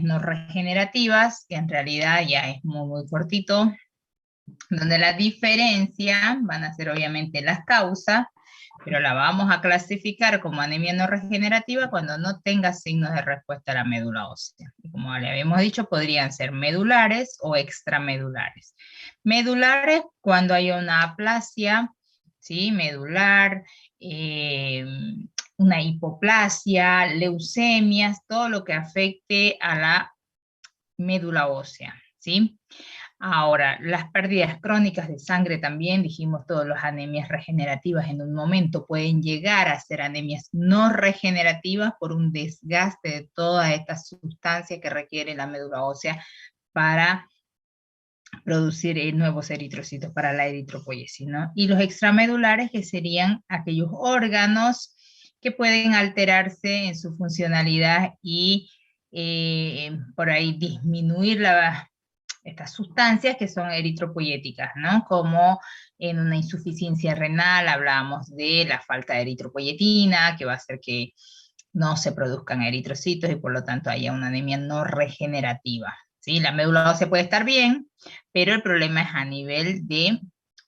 no regenerativas, que en realidad ya es muy cortito, donde la diferencia van a ser obviamente las causas, pero la vamos a clasificar como anemia no regenerativa cuando no tenga signos de respuesta a la médula ósea. Como le habíamos dicho, podrían ser medulares o extramedulares. Medulares cuando hay una aplasia, ¿sí? Medular, una hipoplasia, leucemias, todo lo que afecte a la médula ósea, ¿sí? Ahora, las pérdidas crónicas de sangre también, dijimos todas las anemias regenerativas en un momento pueden llegar a ser anemias no regenerativas por un desgaste de todas estas sustancias que requiere la médula ósea para producir nuevos eritrocitos para la eritropoiesis, ¿no? Y los extramedulares, que serían aquellos órganos que pueden alterarse en su funcionalidad y por ahí disminuir estas sustancias que son eritropoyéticas, ¿no? Como en una insuficiencia renal hablábamos de la falta de eritropoyetina, que va a hacer que no se produzcan eritrocitos y por lo tanto haya una anemia no regenerativa, ¿sí? La médula ósea puede estar bien, pero el problema es a nivel de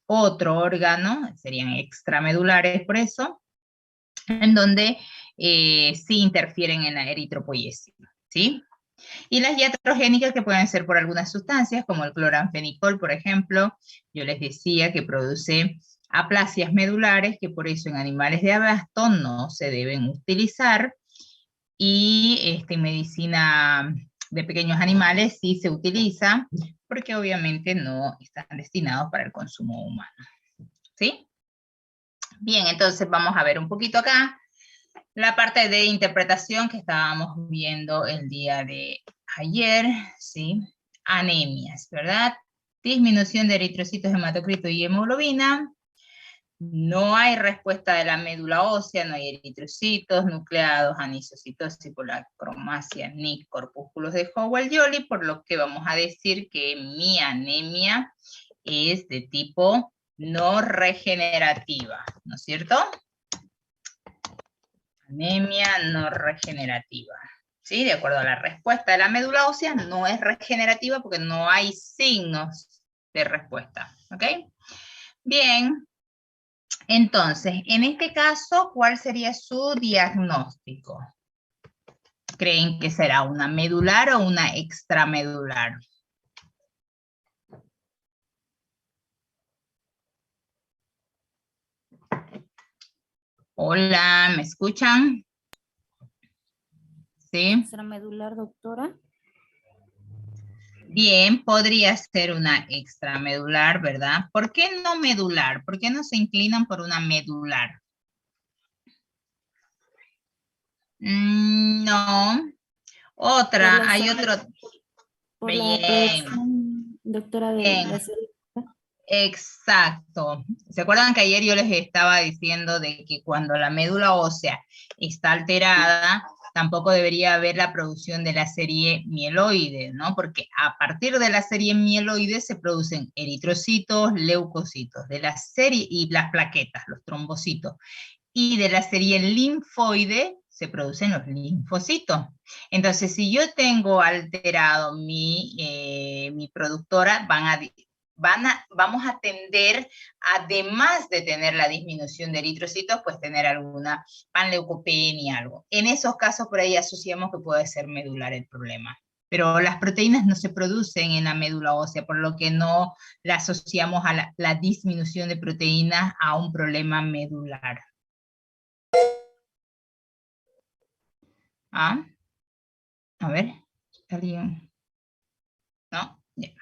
otro órgano, serían extramedulares por eso, en donde sí interfieren en la eritropoiesis, ¿sí? Y las iatrogénicas que pueden ser por algunas sustancias, como el cloranfenicol, por ejemplo, yo les decía que produce aplasias medulares, que por eso en animales de abasto no se deben utilizar, y en medicina de pequeños animales sí se utiliza, porque obviamente no están destinados para el consumo humano. ¿Sí? Bien, entonces vamos a ver un poquito acá la parte de interpretación que estábamos viendo el día de ayer, ¿sí? Anemias, ¿verdad? Disminución de eritrocitos, hematocritos y hemoglobina. No hay respuesta de la médula ósea, no hay eritrocitos, nucleados, anisocitosis, polacromasia, ni corpúsculos de Howell-Jolly, por lo que vamos a decir que mi anemia es de tipo no regenerativa, ¿no es cierto? Anemia no regenerativa. ¿Sí? De acuerdo a la respuesta de la médula ósea, no es regenerativa porque no hay signos de respuesta. ¿Ok? Bien. Entonces, en este caso, ¿cuál sería su diagnóstico? ¿Creen que será una medular o una extramedular? Hola, ¿me escuchan? ¿Sí? Extramedular, doctora. Bien, podría ser una extramedular, ¿verdad? ¿Por qué no medular? ¿Por qué no se inclinan por una medular? No. Otra, hay otro. Por la Bien, producción, doctora, de bien. la célula. Exacto. ¿Se acuerdan que ayer yo les estaba diciendo de que cuando la médula ósea está alterada, tampoco debería haber la producción de la serie mieloide, ¿no? Porque a partir de la serie mieloide se producen eritrocitos, leucocitos, de la serie y las plaquetas, los trombocitos. Y de la serie linfoide se producen los linfocitos. Entonces, si yo tengo alterado mi productora, vamos a tender, además de tener la disminución de eritrocitos, pues tener alguna panleucopenia, algo. En esos casos, por ahí asociamos que puede ser medular el problema. Pero las proteínas no se producen en la médula ósea, por lo que no la asociamos a la disminución de proteínas a un problema medular. ¿Ah? A ver, ¿alguien? ¿No? Yeah.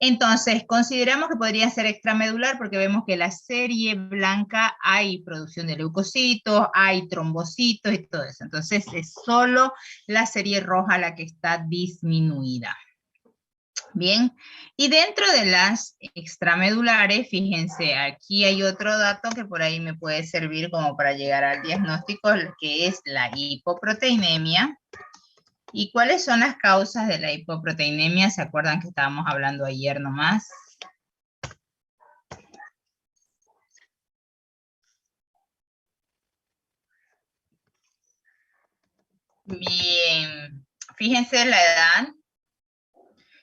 Entonces, consideramos que podría ser extramedular porque vemos que la serie blanca hay producción de leucocitos, hay trombocitos y todo eso. Entonces, es solo la serie roja la que está disminuida. Bien, y dentro de las extramedulares, fíjense, aquí hay otro dato que por ahí me puede servir como para llegar al diagnóstico, que es la hipoproteinemia. ¿Y cuáles son las causas de la hipoproteinemia? ¿Se acuerdan que estábamos hablando ayer nomás? Bien, fíjense la edad.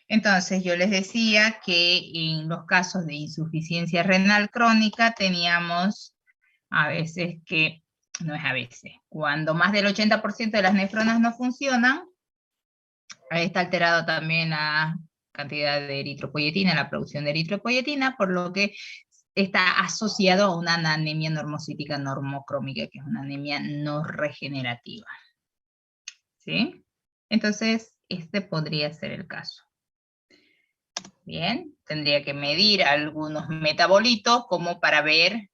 Entonces, yo les decía que en los casos de insuficiencia renal crónica teníamos a veces que, no es a veces, cuando más del 80% de las nefronas no funcionan, ahí está alterado también la cantidad de eritropoyetina, la producción de eritropoyetina, por lo que está asociado a una anemia normocítica normocrómica, que es una anemia no regenerativa. ¿Sí? Entonces, este podría ser el caso. Bien, tendría que medir algunos metabolitos como para ver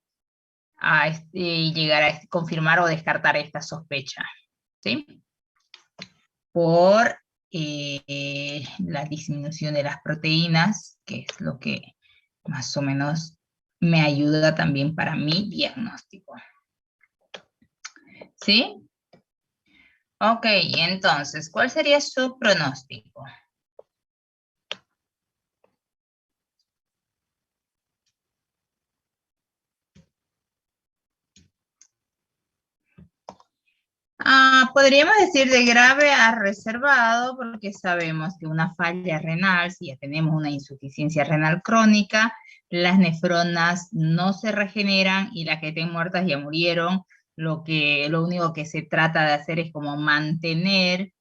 y llegar a confirmar o descartar esta sospecha. ¿Sí? Por la disminución de las proteínas, que es lo que más o menos me ayuda también para mi diagnóstico. ¿Sí? Ok, entonces, ¿cuál sería su pronóstico? Podríamos decir de grave a reservado, porque sabemos que una falla renal, si ya tenemos una insuficiencia renal crónica, las nefronas no se regeneran y las que estén muertas ya murieron. Lo único que se trata de hacer es como mantener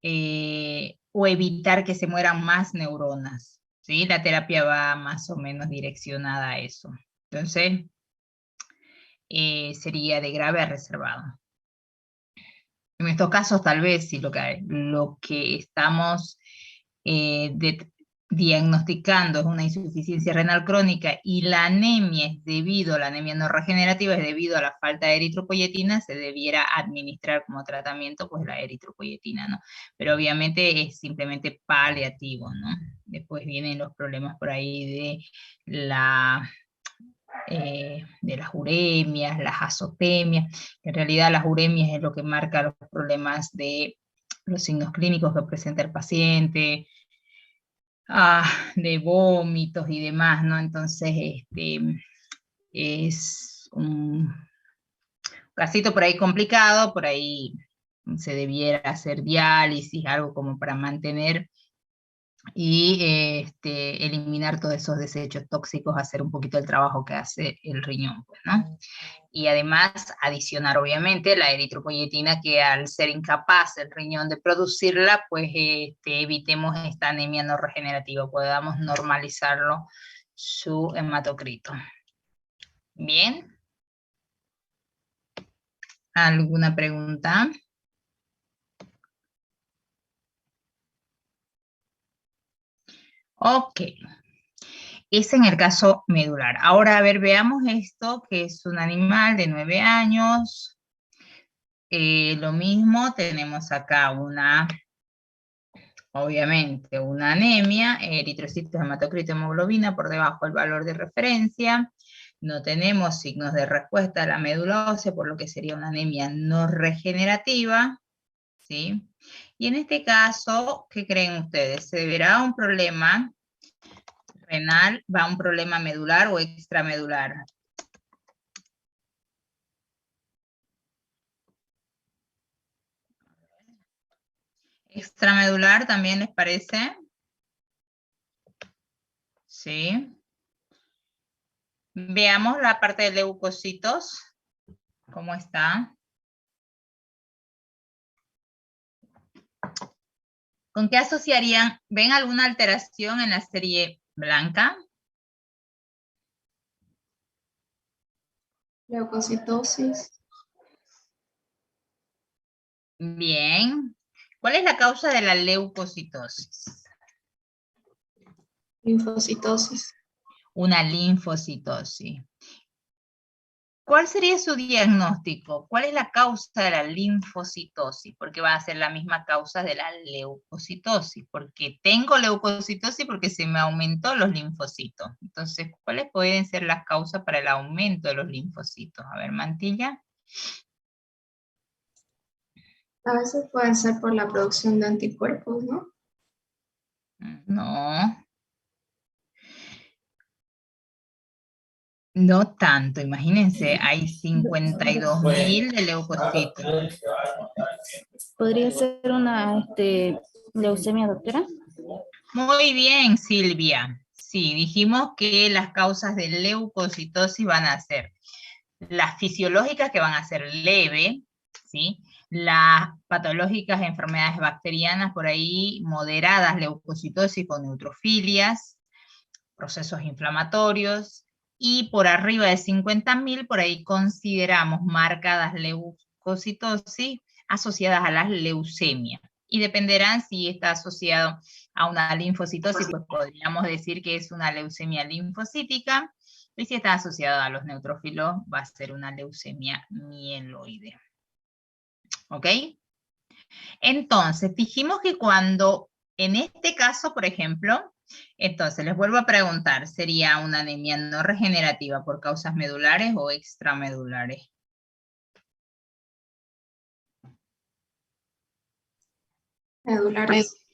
o evitar que se mueran más neuronas, ¿sí? La terapia va más o menos direccionada a eso. Entonces, sería de grave a reservado. En estos casos, tal vez, si lo que estamos diagnosticando es una insuficiencia renal crónica y la anemia es debido, la anemia no regenerativa es debido a la falta de eritropoyetina, se debiera administrar como tratamiento pues la eritropoyetina, ¿no? Pero obviamente es simplemente paliativo, ¿no? Después vienen los problemas por ahí de las uremias, las azotemias. En realidad las uremias es lo que marca los problemas de los signos clínicos que presenta el paciente, de vómitos y demás, ¿no? Entonces, es un casito por ahí complicado, por ahí se debiera hacer diálisis, algo como para mantener y eliminar todos esos desechos tóxicos, hacer un poquito el trabajo que hace el riñón, pues, ¿no? Y además adicionar obviamente la eritropoyetina, que al ser incapaz el riñón de producirla, pues evitemos esta anemia no regenerativa, podamos normalizarlo su hematocrito. Bien. ¿Alguna pregunta? Ok. Es en el caso medular. Ahora, a ver, veamos esto, que es un animal de 9 años. Lo mismo, tenemos acá obviamente, una anemia, eritrocitos, hematocrito, hemoglobina por debajo del valor de referencia. No tenemos signos de respuesta a la médula ósea, por lo que sería una anemia no regenerativa, ¿sí? Y en este caso, ¿qué creen ustedes? ¿Se deberá un problema renal, va a un problema medular o extramedular? ¿Extramedular también les parece? Sí. Veamos la parte de leucocitos. ¿Cómo está? ¿Con qué asociarían? ¿Ven alguna alteración en la serie blanca? Leucocitosis, Bien. ¿Cuál es la causa de la leucocitosis? linfocitosis, Una linfocitosis. ¿Cuál sería su diagnóstico? ¿Cuál es la causa de la linfocitosis? Porque va a ser la misma causa de la leucocitosis. Porque tengo leucocitosis porque se me aumentó los linfocitos. Entonces, ¿cuáles pueden ser las causas para el aumento de los linfocitos? A ver, Mantilla. a veces pueden ser por la producción de anticuerpos, ¿no? No. No tanto, imagínense, hay 52.000 de leucocitos. ¿Podría ser una leucemia, doctora? Muy bien, Silvia. Sí, dijimos que las causas de leucocitosis van a ser las fisiológicas, que van a ser leve, ¿sí? Las patológicas, enfermedades bacterianas, por ahí moderadas, leucocitosis con neutrofilias, procesos inflamatorios, y por arriba de 50.000, por ahí consideramos marcadas leucocitosis asociadas a las leucemias. Y dependerán si está asociado a una linfocitosis, pues podríamos decir que es una leucemia linfocítica, y si está asociado a los neutrófilos, va a ser una leucemia mieloide. ¿Ok? Entonces, dijimos que cuando, en este caso, por ejemplo, entonces les vuelvo a preguntar, ¿sería una anemia no regenerativa por causas medulares o extramedulares? Medulares.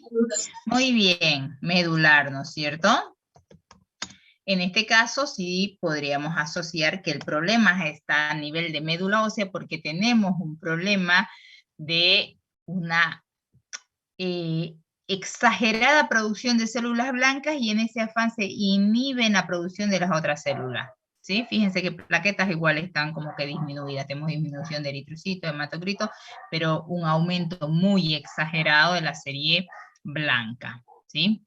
Muy bien, medular, ¿no es cierto? En este caso sí podríamos asociar que el problema está a nivel de médula ósea porque tenemos un problema de una exagerada producción de células blancas, y en ese afán se inhiben la producción de las otras células. ¿Sí? Fíjense que plaquetas igual están como que disminuidas, tenemos disminución de eritrocitos, hematocritos, pero un aumento muy exagerado de la serie blanca. ¿Sí?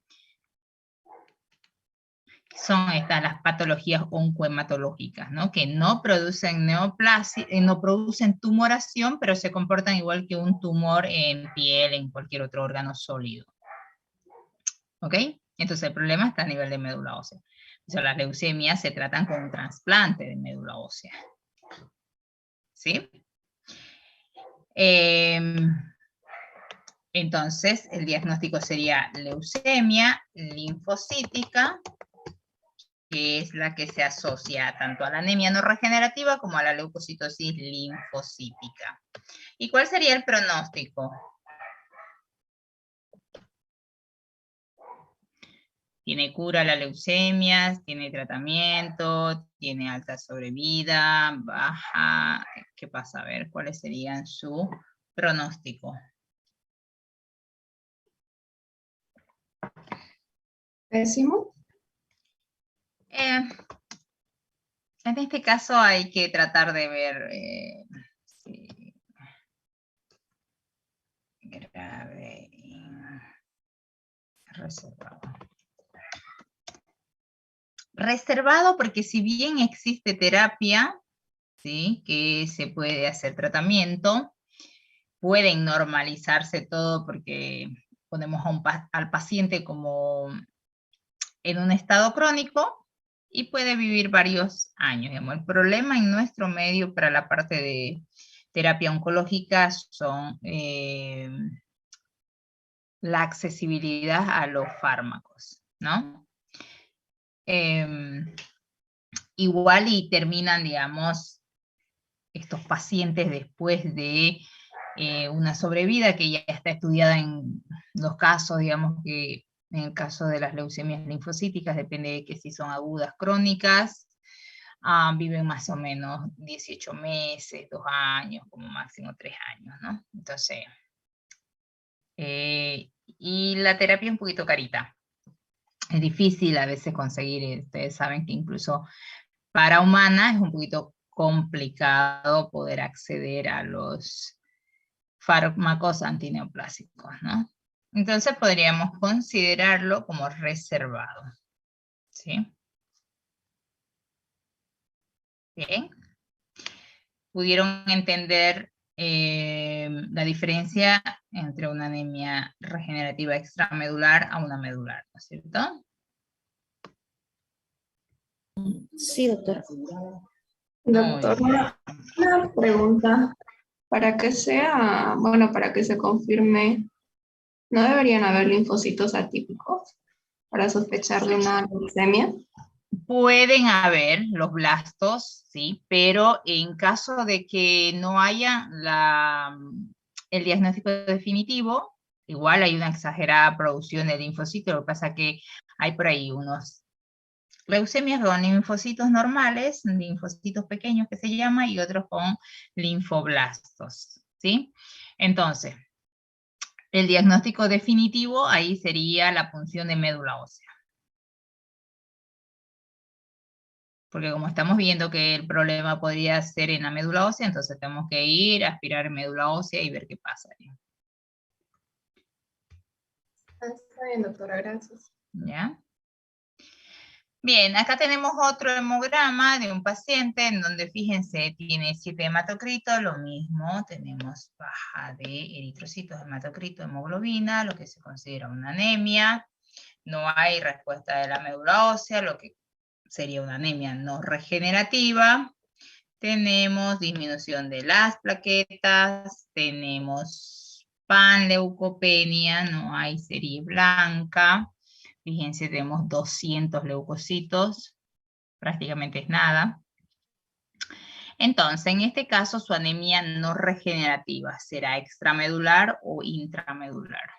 Son estas las patologías oncohematológicas, ¿no? Que no producen neoplasia, no producen tumoración, pero se comportan igual que un tumor en piel, en cualquier otro órgano sólido. ¿Ok? Entonces el problema está a nivel de médula ósea. O sea, las leucemias se tratan con un trasplante de médula ósea. ¿Sí? Entonces el diagnóstico sería leucemia linfocítica, que es la que se asocia tanto a la anemia no regenerativa como a la leucocitosis linfocítica. ¿Y cuál sería el pronóstico? Tiene cura la leucemia, tiene tratamiento, tiene alta sobrevida, baja. ¿Qué pasa? A ver, ¿cuáles serían su pronóstico? Pésimo. En este caso hay que tratar de ver si grave y reservado. Reservado porque si bien existe terapia, ¿sí? Que se puede hacer tratamiento, pueden normalizarse todo porque ponemos al paciente como en un estado crónico y puede vivir varios años. Digamos. El problema en nuestro medio para la parte de terapia oncológica son la accesibilidad a los fármacos, ¿no? Igual y terminan, digamos, estos pacientes después de una sobrevida que ya está estudiada en los casos, digamos que en el caso de las leucemias linfocíticas, depende de que si son agudas, crónicas, viven más o menos 18 meses, 2 años, como máximo 3 años, ¿no? Entonces, y la terapia es un poquito carita. Es difícil a veces conseguir, ustedes saben que incluso para humana es un poquito complicado poder acceder a los fármacos antineoplásicos, ¿no? Entonces podríamos considerarlo como reservado, ¿sí? Bien. ¿Pudieron entender la diferencia entre una anemia regenerativa extramedular a una medular, ¿no es cierto? Sí, doctora. Doctor, una pregunta. Para que sea, bueno, para que se confirme, ¿no deberían haber linfocitos atípicos para sospechar de una leucemia? Pueden haber los blastos, sí, pero en caso de que no haya el diagnóstico definitivo, igual hay una exagerada producción de linfocitos. Lo que pasa es que hay por ahí unos leucemias con linfocitos normales, linfocitos pequeños que se llama, y otros con linfoblastos, ¿sí? Entonces, el diagnóstico definitivo ahí sería la punción de médula ósea. Porque como estamos viendo que el problema podría ser en la médula ósea, entonces tenemos que ir, aspirar médula ósea y ver qué pasa. Está bien, doctora, gracias. ¿Ya? Bien, acá tenemos otro hemograma de un paciente en donde, fíjense, tiene 7 hematocritos, lo mismo, tenemos baja de eritrocitos, hematocrito, hemoglobina, lo que se considera una anemia. No hay respuesta de la médula ósea, lo que sería una anemia no regenerativa. Tenemos disminución de las plaquetas, tenemos panleucopenia, no hay serie blanca. Fíjense, tenemos 200 leucocitos, prácticamente es nada. Entonces, en este caso, su anemia no regenerativa será extramedular o intramedular.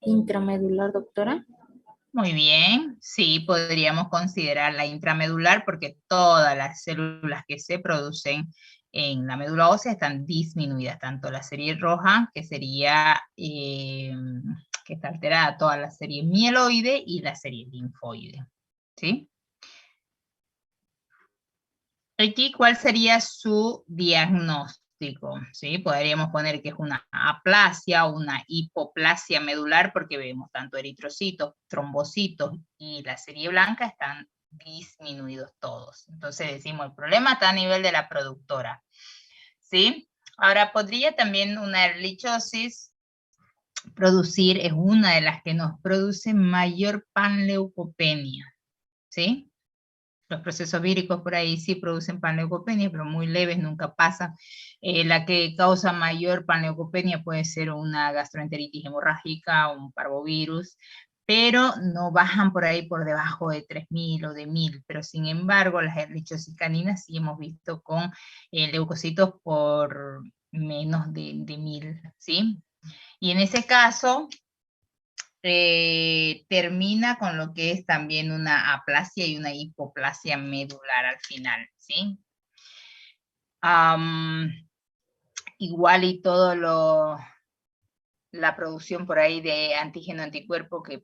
Intramedular, doctora. Muy bien, sí, podríamos considerar la intramedular porque todas las células que se producen en la médula ósea están disminuidas, tanto la serie roja, que sería, que está alterada toda la serie mieloide y la serie linfoide, ¿sí? Aquí, ¿cuál sería su diagnóstico? ¿Sí? Podríamos poner que es una aplasia o una hipoplasia medular porque vemos tanto eritrocitos, trombocitos y la serie blanca están disminuidos todos. Entonces decimos, el problema está a nivel de la productora. ¿Sí? Ahora, podría también una erlichosis producir, es una de las que nos produce mayor panleucopenia. ¿Sí? Los procesos víricos por ahí sí producen panleucopenia, pero muy leves, nunca pasan. La que causa mayor panleucopenia puede ser una gastroenteritis hemorrágica, un parvovirus, pero no bajan por ahí por debajo de 3.000 o de 1.000. Pero sin embargo, las erlichocicaninas sí hemos visto con leucocitos por menos de 1.000, ¿sí? Y en ese caso, termina con lo que es también una aplasia y una hipoplasia medular al final, ¿sí? Igual y todo la producción por ahí de antígeno anticuerpo que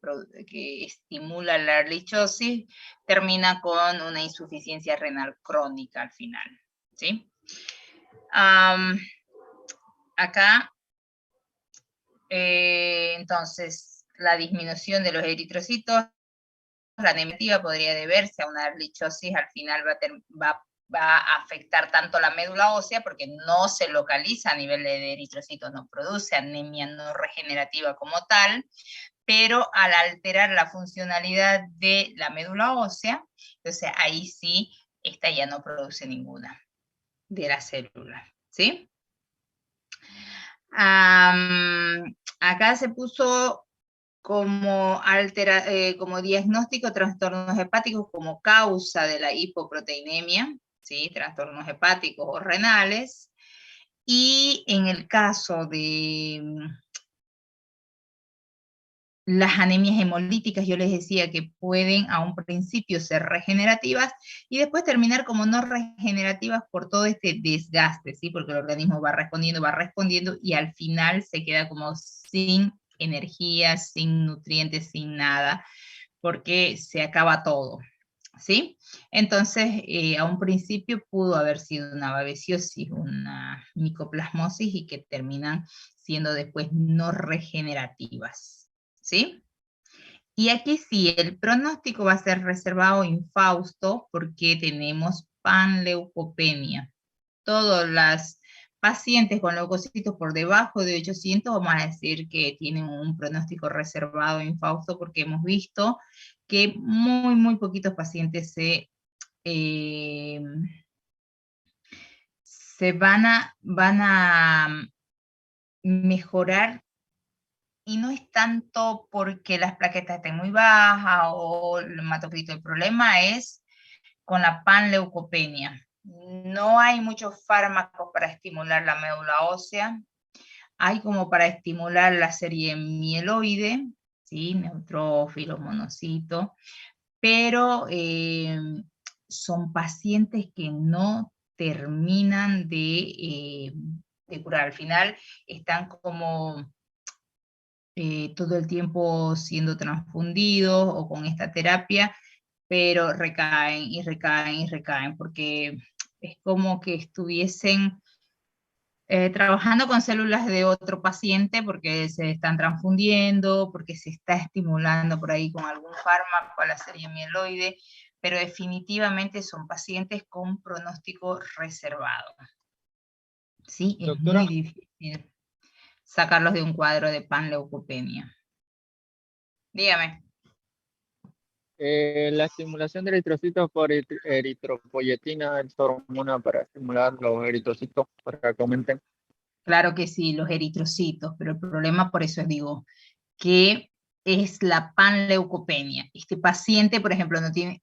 estimula la erlichosis termina con una insuficiencia renal crónica al final, ¿sí? Acá, entonces, la disminución de los eritrocitos, la anemia podría deberse a una erlichosis, al final va a afectar tanto la médula ósea porque no se localiza a nivel de eritrocitos, no produce anemia no regenerativa como tal, pero al alterar la funcionalidad de la médula ósea, entonces ahí sí, esta ya no produce ninguna de las células, ¿sí? Acá se puso como diagnóstico trastornos hepáticos como causa de la hipoproteinemia, ¿sí? Trastornos hepáticos o renales. Y en el caso de las anemias hemolíticas, yo les decía que pueden a un principio ser regenerativas y después terminar como no regenerativas por todo este desgaste, ¿sí? Porque el organismo va respondiendo y al final se queda como sin energía, sin nutrientes, sin nada, porque se acaba todo, ¿sí? Entonces, a un principio pudo haber sido una babesiosis, una micoplasmosis y que terminan siendo después no regenerativas, ¿sí? Y aquí sí, el pronóstico va a ser reservado infausto porque tenemos panleucopenia. Todas las pacientes con leucocitos por debajo de 800, vamos a decir que tienen un pronóstico reservado infausto porque hemos visto que muy poquitos pacientes se van a mejorar, y no es tanto porque las plaquetas estén muy bajas o el hematocrito. El problema es con la panleucopenia. No hay muchos fármacos para estimular la médula ósea. Hay como para estimular la serie mieloide, ¿sí? Neutrófilos, monocitos, pero son pacientes que no terminan de curar. Al final están como todo el tiempo siendo transfundidos o con esta terapia, pero recaen y recaen y recaen, porque es como que estuviesen trabajando con células de otro paciente porque se están transfundiendo, porque se está estimulando por ahí con algún fármaco a la serie mieloide, pero definitivamente son pacientes con pronóstico reservado. Sí, es Doctora, muy difícil sacarlos de un cuadro de panleucopenia. Dígame. la estimulación de eritrocitos por eritropoyetina es hormona para estimular los eritrocitos para que aumenten. Claro que sí, los eritrocitos, pero el problema, por eso digo, que es la panleucopenia. Este paciente, por ejemplo, no tiene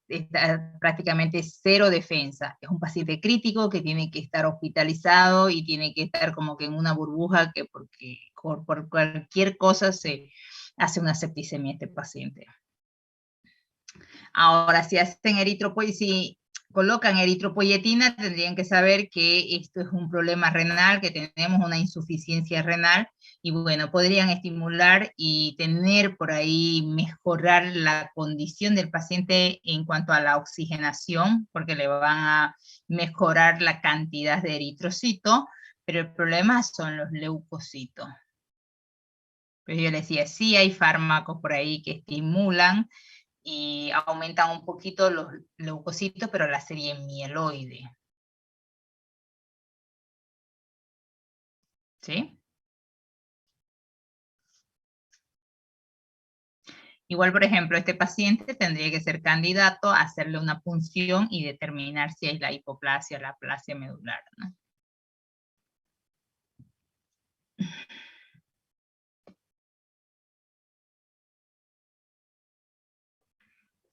prácticamente cero defensa. Es un paciente crítico que tiene que estar hospitalizado y tiene que estar como que en una burbuja que porque por cualquier cosa se hace una septicemia este paciente. Ahora, si hacen si colocan eritropoyetina, tendrían que saber que esto es un problema renal, que tenemos una insuficiencia renal, y bueno, podrían estimular y tener por ahí, mejorar la condición del paciente en cuanto a la oxigenación, porque le van a mejorar la cantidad de eritrocitos, pero el problema son los leucocitos. Pero yo les decía, sí hay fármacos por ahí que estimulan y aumentan un poquito los leucocitos, pero la serie mieloide. ¿Sí? Igual, por ejemplo, este paciente tendría que ser candidato a hacerle una punción y determinar si es la hipoplasia o la aplasia medular, ¿no?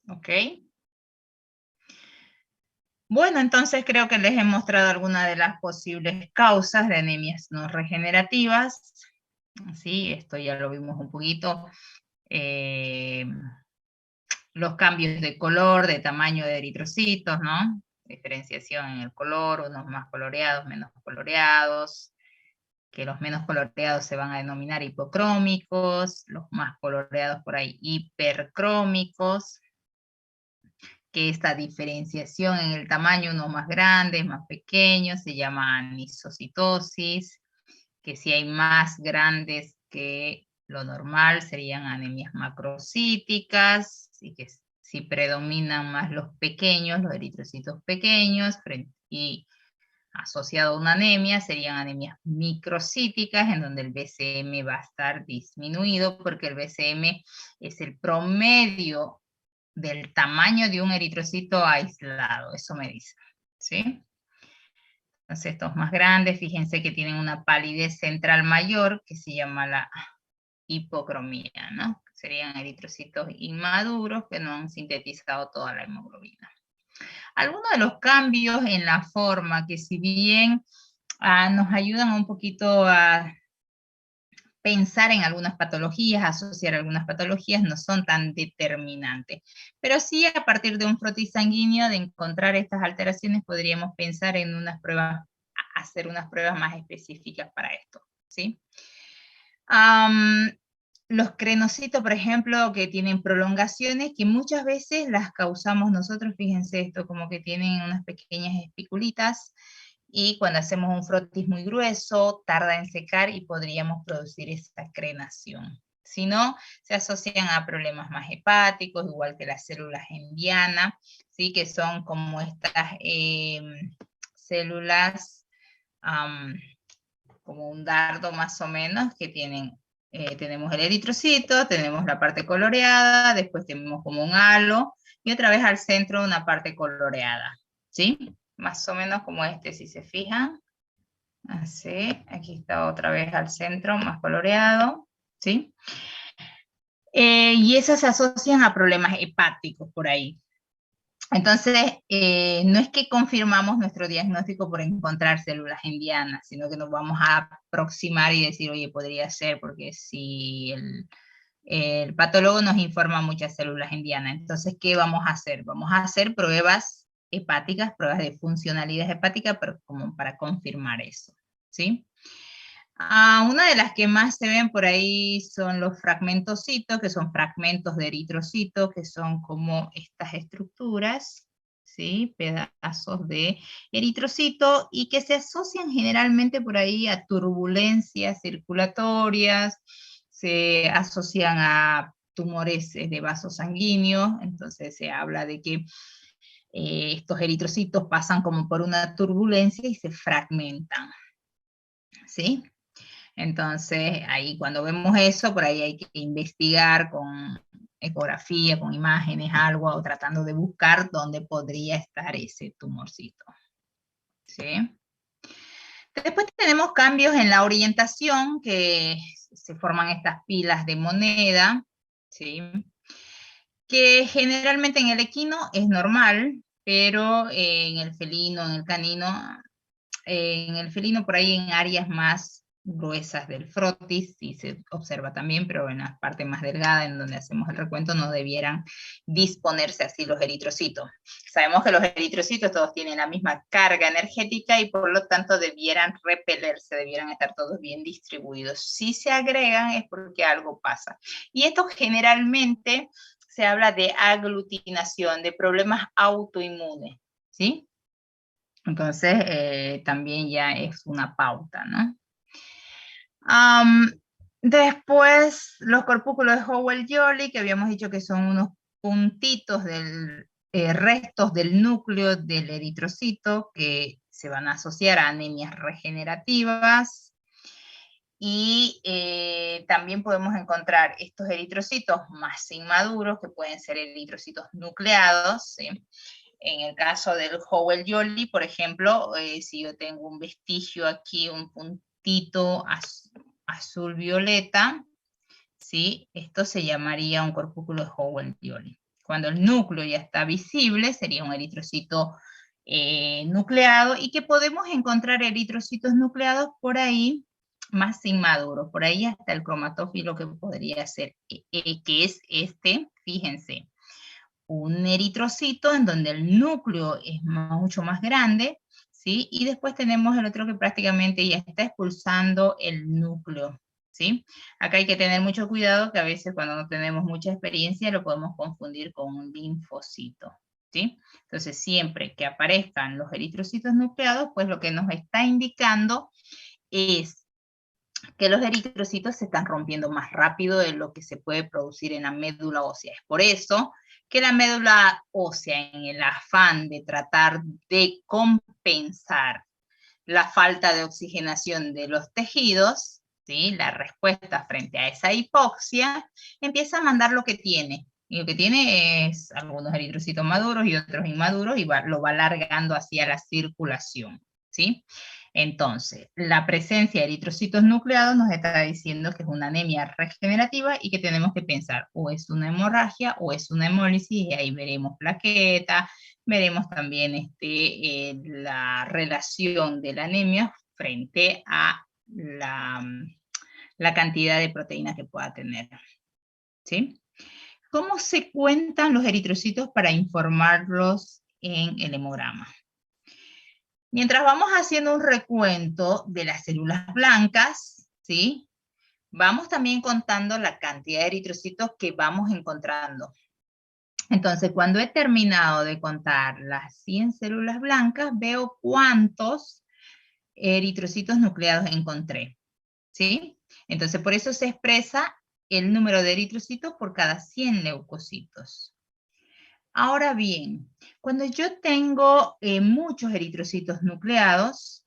¿Ok? Bueno, entonces creo que les he mostrado algunas de las posibles causas de anemias no regenerativas. Sí, esto ya lo vimos un poquito. Los cambios de color, de tamaño de eritrocitos, ¿no? Diferenciación en el color, unos más coloreados, menos coloreados, que los menos coloreados se van a denominar hipocrómicos, los más coloreados por ahí hipercrómicos, que esta diferenciación en el tamaño, unos más grandes, más pequeños, se llama anisocitosis, que si hay más grandes que lo normal serían anemias macrocíticas, y que si predominan más los pequeños, los eritrocitos pequeños, y asociado a una anemia, serían anemias microcíticas, en donde el BCM va a estar disminuido, porque el BCM es el promedio del tamaño de un eritrocito aislado, eso me dice, ¿sí? Entonces estos más grandes, fíjense que tienen una palidez central mayor, que se llama la hipocromía, ¿no? Serían eritrocitos inmaduros que no han sintetizado toda la hemoglobina. Algunos de los cambios en la forma, que si bien nos ayudan un poquito a pensar en algunas patologías, asociar algunas patologías, no son tan determinantes. Pero sí, a partir de un frotis sanguíneo, de encontrar estas alteraciones, podríamos pensar en unas pruebas, hacer unas pruebas más específicas para esto, ¿sí? Los crenocitos, por ejemplo, que tienen prolongaciones, que muchas veces las causamos nosotros, fíjense esto, como que tienen unas pequeñas espiculitas, y cuando hacemos un frotis muy grueso, tarda en secar y podríamos producir esta crenación. Si no, se asocian a problemas más hepáticos, igual que las células endianas, ¿sí? Que son como estas células, como un dardo más o menos, que tienen, tenemos el eritrocito, tenemos la parte coloreada, después tenemos como un halo, y otra vez al centro una parte coloreada, ¿sí? Más o menos como este, si se fijan. Así, aquí está otra vez al centro, más coloreado, ¿sí? Y esas se asocian a problemas hepáticos por ahí. Entonces, no es que confirmamos nuestro diagnóstico por encontrar células endianas, sino que nos vamos a aproximar y decir, oye, podría ser, porque si el patólogo nos informa muchas células en diana. Entonces, ¿qué vamos a hacer? Vamos a hacer pruebas hepáticas, pruebas de funcionalidad hepática, pero como para confirmar eso, ¿sí? Una de las que más se ven por ahí son los fragmentocitos, que son fragmentos de eritrocito, que son como estas estructuras, ¿sí? Pedazos de eritrocito, y que se asocian generalmente por ahí a turbulencias circulatorias, se asocian a tumores de vasos sanguíneos, entonces se habla de que estos eritrocitos pasan como por una turbulencia y se fragmentan, ¿sí? Entonces, ahí cuando vemos eso, por ahí hay que investigar con ecografía, con imágenes, algo, o tratando de buscar dónde podría estar ese tumorcito, ¿sí? Después tenemos cambios en la orientación, que se forman estas pilas de moneda, ¿sí? Que generalmente en el equino es normal, pero en el felino, en el felino por ahí en áreas más gruesas del frotis, sí se observa también, pero en la parte más delgada en donde hacemos el recuento no debieran disponerse así los eritrocitos. Sabemos que los eritrocitos todos tienen la misma carga energética y por lo tanto debieran repelerse, debieran estar todos bien distribuidos. Si se agregan es porque algo pasa. Y esto generalmente se habla de aglutinación, de problemas autoinmunes, ¿sí? Entonces, también ya es una pauta, ¿no? Después, los corpúsculos de Howell-Jolly, que habíamos dicho que son unos puntitos restos del núcleo del eritrocito que se van a asociar a anemias regenerativas. Y también podemos encontrar estos eritrocitos más inmaduros, que pueden ser eritrocitos nucleados, ¿sí? En el caso del Howell-Jolly, por ejemplo, si yo tengo un vestigio aquí, un puntito azul-violeta, ¿sí? Esto se llamaría un corpúsculo de Howell-Jolly. Cuando el núcleo ya está visible, sería un eritrocito nucleado, y que podemos encontrar eritrocitos nucleados por ahí más inmaduros, por ahí hasta el cromatófilo que podría ser, que es este, fíjense, un eritrocito en donde el núcleo es mucho más grande, ¿sí? Y después tenemos el otro que prácticamente ya está expulsando el núcleo, ¿sí? Acá hay que tener mucho cuidado, que a veces cuando no tenemos mucha experiencia lo podemos confundir con un linfocito, ¿sí? Entonces siempre que aparezcan los eritrocitos nucleados, pues lo que nos está indicando es que los eritrocitos se están rompiendo más rápido de lo que se puede producir en la médula ósea. Es por eso que la médula ósea, en el afán de tratar de compensar la falta de oxigenación de los tejidos, ¿sí? La respuesta frente a esa hipoxia, empieza a mandar lo que tiene. Y lo que tiene es algunos eritrocitos maduros y otros inmaduros, y lo va alargando hacia la circulación, ¿sí? Entonces, la presencia de eritrocitos nucleados nos está diciendo que es una anemia regenerativa y que tenemos que pensar o es una hemorragia o es una hemólisis, y ahí veremos plaqueta, veremos también la relación de la anemia frente a la cantidad de proteína que pueda tener, ¿sí? ¿Cómo se cuentan los eritrocitos para informarlos en el hemograma? Mientras vamos haciendo un recuento de las células blancas, ¿sí? Vamos también contando la cantidad de eritrocitos que vamos encontrando. Entonces, cuando he terminado de contar las 100 células blancas, veo cuántos eritrocitos nucleados encontré, ¿sí? Entonces, por eso se expresa el número de eritrocitos por cada 100 leucocitos. Ahora bien, cuando yo tengo muchos eritrocitos nucleados,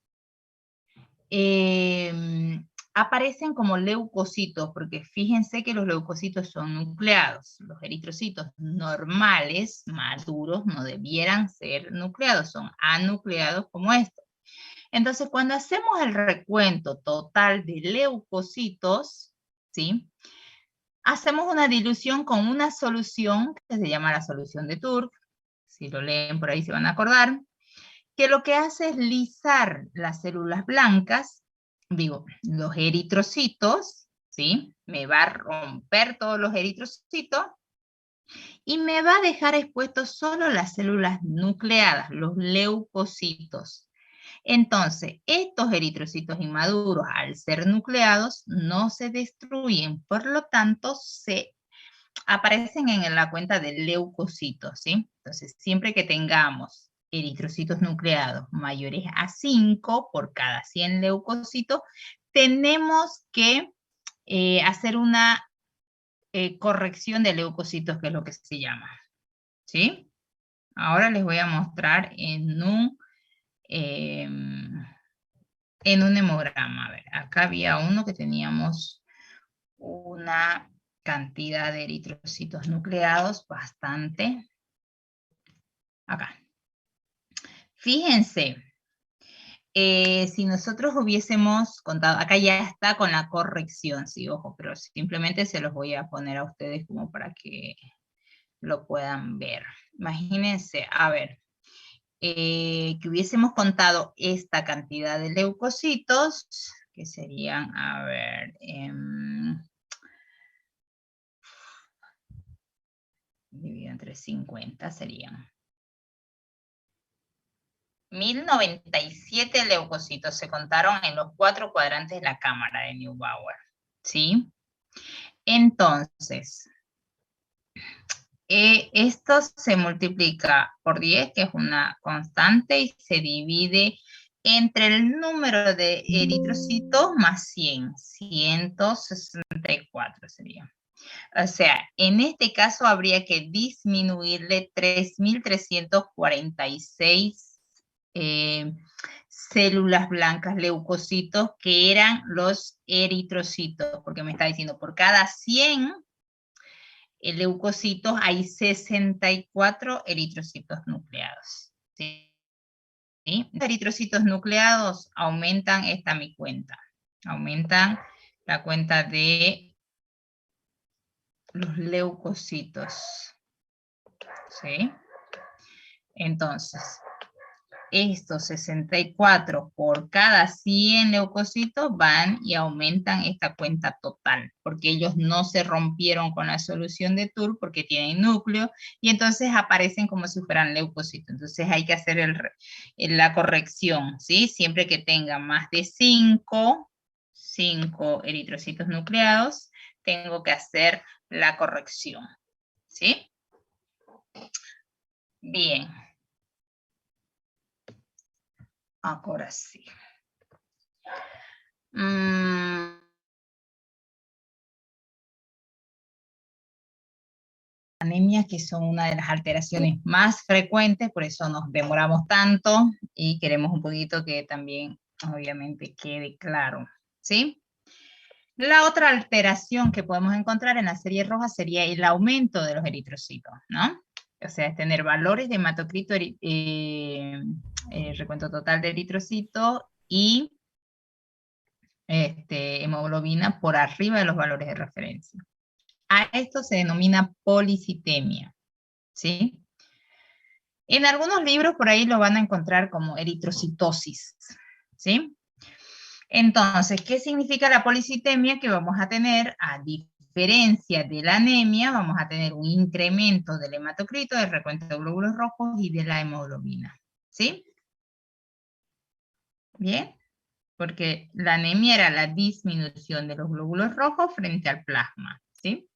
aparecen como leucocitos, porque fíjense que los leucocitos son nucleados. Los eritrocitos normales, maduros, no debieran ser nucleados, son anucleados como estos. Entonces, cuando hacemos el recuento total de leucocitos, ¿sí? Hacemos una dilución con una solución que se llama la solución de Turk, si lo leen por ahí se van a acordar, que lo que hace es lisar las células blancas, digo, los eritrocitos, ¿sí? Me va a romper todos los eritrocitos y me va a dejar expuestos solo las células nucleadas, los leucocitos. Entonces, estos eritrocitos inmaduros, al ser nucleados, no se destruyen, por lo tanto, se aparecen en la cuenta de leucocitos, ¿sí? Entonces, siempre que tengamos eritrocitos nucleados mayores a 5 por cada 100 leucocitos, tenemos que hacer una corrección de leucocitos, que es lo que se llama, ¿sí? Ahora les voy a mostrar en un hemograma. A ver, acá había uno que teníamos una cantidad de eritrocitos nucleados bastante. Acá. Fíjense, si nosotros hubiésemos contado, acá ya está con la corrección, sí, ojo, pero simplemente se los voy a poner a ustedes como para que lo puedan ver. Imagínense, a ver, que hubiésemos contado esta cantidad de leucocitos, que serían, a ver, dividido entre 50 serían 1097 leucocitos se contaron en los 4 cuadrantes de la cámara de Neubauer, ¿sí? Entonces, esto se multiplica por 10, que es una constante, y se divide entre el número de eritrocitos más 100, 164 sería. O sea, en este caso habría que disminuirle 3.346 células blancas, leucocitos, que eran los eritrocitos, porque me está diciendo, por cada 100 leucocitos hay 64 eritrocitos nucleados. ¿Sí? Los eritrocitos nucleados aumentan mi cuenta, aumentan la cuenta de los leucocitos, ¿sí? Entonces, estos 64 por cada 100 leucocitos van y aumentan esta cuenta total, porque ellos no se rompieron con la solución de TUR porque tienen núcleo, y entonces aparecen como si fueran leucocitos. Entonces hay que hacer la corrección, ¿sí? Siempre que tengan más de 5 eritrocitos nucleados, tengo que hacer la corrección, ¿sí? Bien. Ahora sí. Anemias, que son una de las alteraciones más frecuentes, por eso nos demoramos tanto y queremos un poquito que también, obviamente, quede claro, ¿sí? La otra alteración que podemos encontrar en la serie roja sería el aumento de los eritrocitos, ¿no? O sea, es tener valores de hematocrito, recuento total de eritrocitos y hemoglobina por arriba de los valores de referencia. A esto se denomina policitemia, ¿sí? En algunos libros por ahí lo van a encontrar como eritrocitosis, ¿sí? Entonces, ¿qué significa la policitemia? Que vamos a tener, a diferencia de la anemia, vamos a tener un incremento del hematocrito, del recuento de glóbulos rojos y de la hemoglobina, ¿sí? Bien, porque la anemia era la disminución de los glóbulos rojos frente al plasma, ¿sí?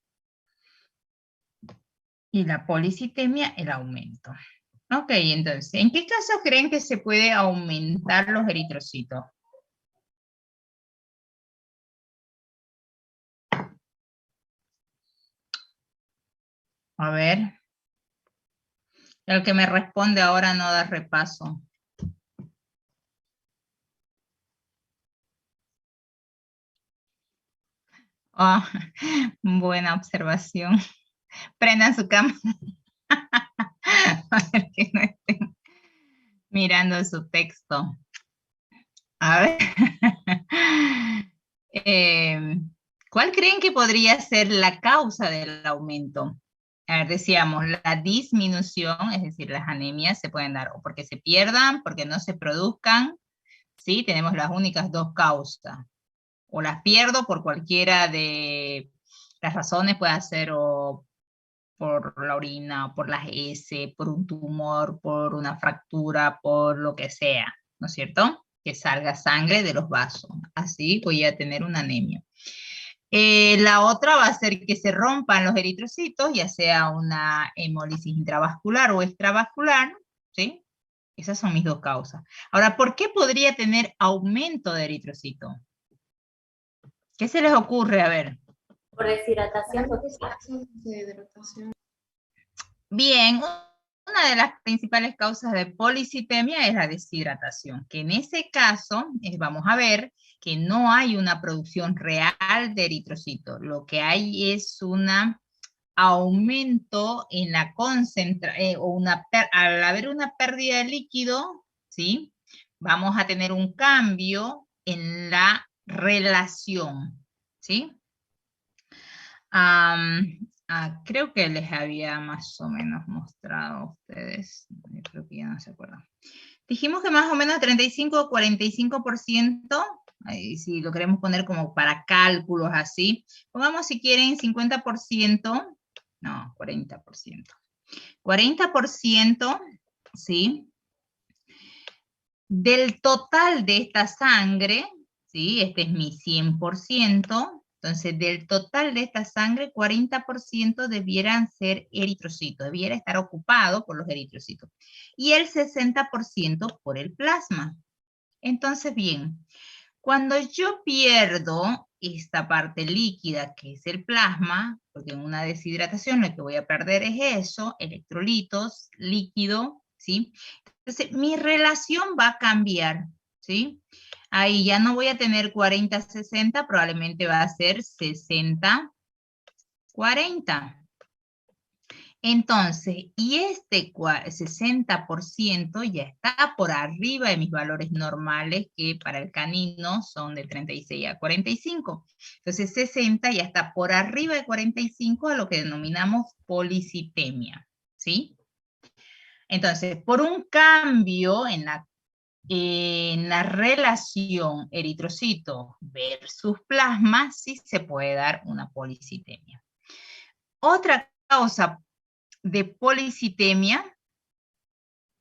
Y la policitemia, el aumento. Ok, entonces, ¿en qué casos creen que se puede aumentar los eritrocitos? A ver. El que me responde ahora no da repaso. Oh, buena observación. Prendan su cámara. A ver que no estén mirando su texto. A ver. ¿Cuál creen que podría ser la causa del aumento? A ver, decíamos, la disminución, es decir, las anemias se pueden dar o porque se pierdan, porque no se produzcan, ¿sí? Tenemos las únicas dos causas. o las pierdo por cualquiera de las razones, puede ser o por la orina, o por las heces, por un tumor, por una fractura, por lo que sea, ¿no es cierto? Que salga sangre de los vasos. Así voy a tener una anemia. La otra va a ser que se rompan los eritrocitos, ya sea una hemólisis intravascular o extravascular, ¿sí? Esas son mis dos causas. Ahora, ¿por qué podría tener aumento de eritrocito? ¿Qué se les ocurre? A ver. Por deshidratación, doctora. Bien, una de las principales causas de policitemia es la deshidratación, que en ese caso vamos a ver que no hay una producción real de eritrocitos. Lo que hay es un aumento en la concentración, al haber una pérdida de líquido, ¿sí? Vamos a tener un cambio en la relación, ¿sí? Creo que les había más o menos mostrado a ustedes, creo que ya no se acuerdan. Dijimos que más o menos 35 o 45%, si lo queremos poner como para cálculos así, pongamos si quieren 50%, no, 40%. 40%, ¿sí? Del total de esta sangre, ¿sí? Este es mi 100%, entonces del total de esta sangre, 40% debieran ser eritrocitos, debiera estar ocupado por los eritrocitos, y el 60% por el plasma. Entonces, bien, cuando yo pierdo esta parte líquida, que es el plasma, porque en una deshidratación lo que voy a perder es eso, electrolitos, líquido, ¿sí? Entonces, mi relación va a cambiar, ¿sí? Ahí ya no voy a tener 40-60, probablemente va a ser 60-40. Entonces, y este 60% ya está por arriba de mis valores normales, que para el canino son de 36 a 45. Entonces, 60 ya está por arriba de 45, a lo que denominamos policitemia, ¿sí? Entonces, por un cambio en la relación eritrocito versus plasma, sí se puede dar una policitemia. Otra causa de policitemia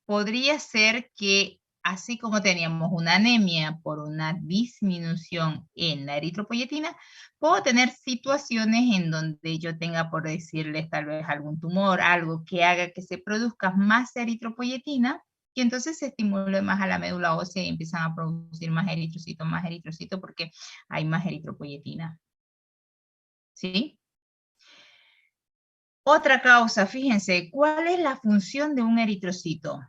podría ser que, así como teníamos una anemia por una disminución en la eritropoyetina, puedo tener situaciones en donde yo tenga, por decirles, tal vez algún tumor, algo que haga que se produzca más eritropoyetina, y entonces se estimule más a la médula ósea y empiezan a producir más eritrocito, porque hay más eritropoyetina. ¿Sí? Otra causa, fíjense, ¿cuál es la función de un eritrocito?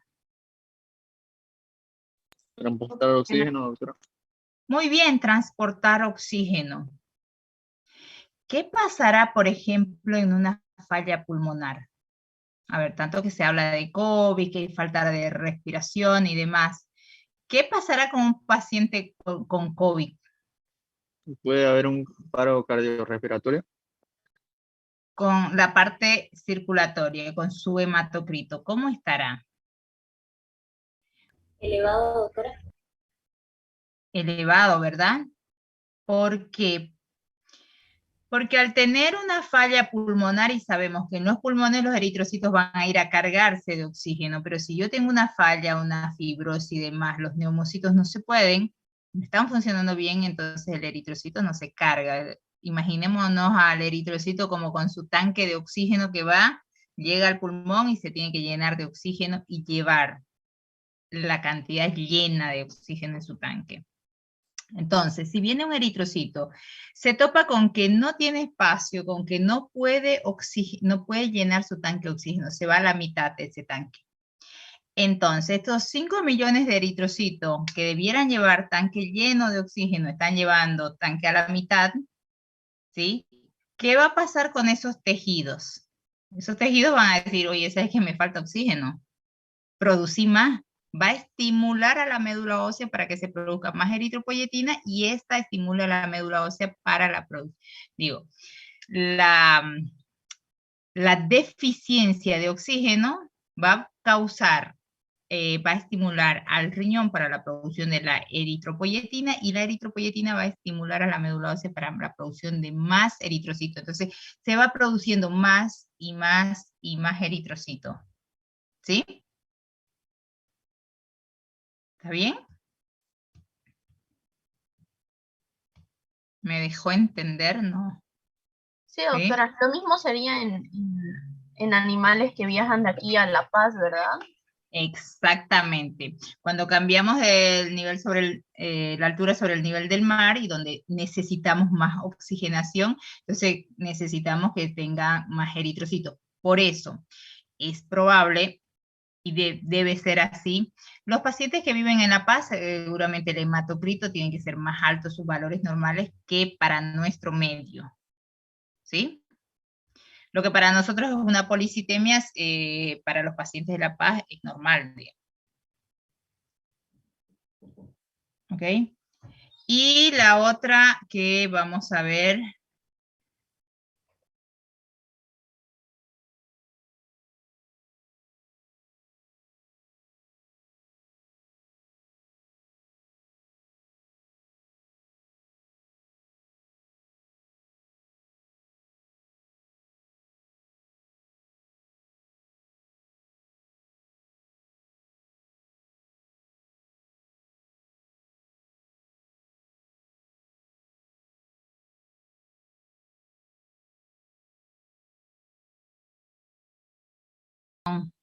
Transportar oxígeno, doctora. Muy bien, transportar oxígeno. ¿Qué pasará, por ejemplo, en una falla pulmonar? A ver, tanto que se habla de COVID, que hay falta de respiración y demás. ¿Qué pasará con un paciente con COVID? Puede haber un paro cardiorrespiratorio. Con la parte circulatoria, con su hematocrito, ¿cómo estará? Elevado, doctora. Elevado, ¿verdad? ¿Por qué? Porque al tener una falla pulmonar, y sabemos que en los pulmones los eritrocitos van a ir a cargarse de oxígeno, pero si yo tengo una falla, una fibrosis y demás, los neumocitos no se pueden, no están funcionando bien, entonces el eritrocito no se carga. Imaginémonos al eritrocito como con su tanque de oxígeno que va, llega al pulmón y se tiene que llenar de oxígeno y llevar la cantidad llena de oxígeno en su tanque. Entonces, si viene un eritrocito, se topa con que no tiene espacio, con que no puede llenar su tanque de oxígeno, se va a la mitad de ese tanque. Entonces, estos 5 millones de eritrocitos que debieran llevar tanque lleno de oxígeno, están llevando tanque a la mitad, ¿sí? ¿Qué va a pasar con esos tejidos? Esos tejidos van a decir, oye, ¿sabes que me falta oxígeno? Producí más. Va a estimular a la médula ósea para que se produzca más eritropoyetina, y esta estimula a la médula ósea para la producción. Digo, la deficiencia de oxígeno va a causar va a estimular al riñón para la producción de la eritropoyetina, y la eritropoyetina va a estimular a la médula ósea para la producción de más eritrocitos. Entonces, se va produciendo más y más y más eritrocito. ¿Sí? ¿Está bien? ¿Me dejó entender? No. Sí, doctora, lo mismo sería en animales que viajan de aquí a La Paz, ¿verdad? Exactamente. Cuando cambiamos el nivel sobre la altura sobre el nivel del mar y donde necesitamos más oxigenación, entonces necesitamos que tenga más eritrocitos. Por eso es probable y debe ser así. Los pacientes que viven en La Paz, seguramente el hematocrito tiene que ser más alto, sus valores normales, que para nuestro medio. ¿Sí? Lo que para nosotros es una policitemia, para los pacientes de La Paz es normal, digamos. ¿Ok? Y la otra que vamos a ver.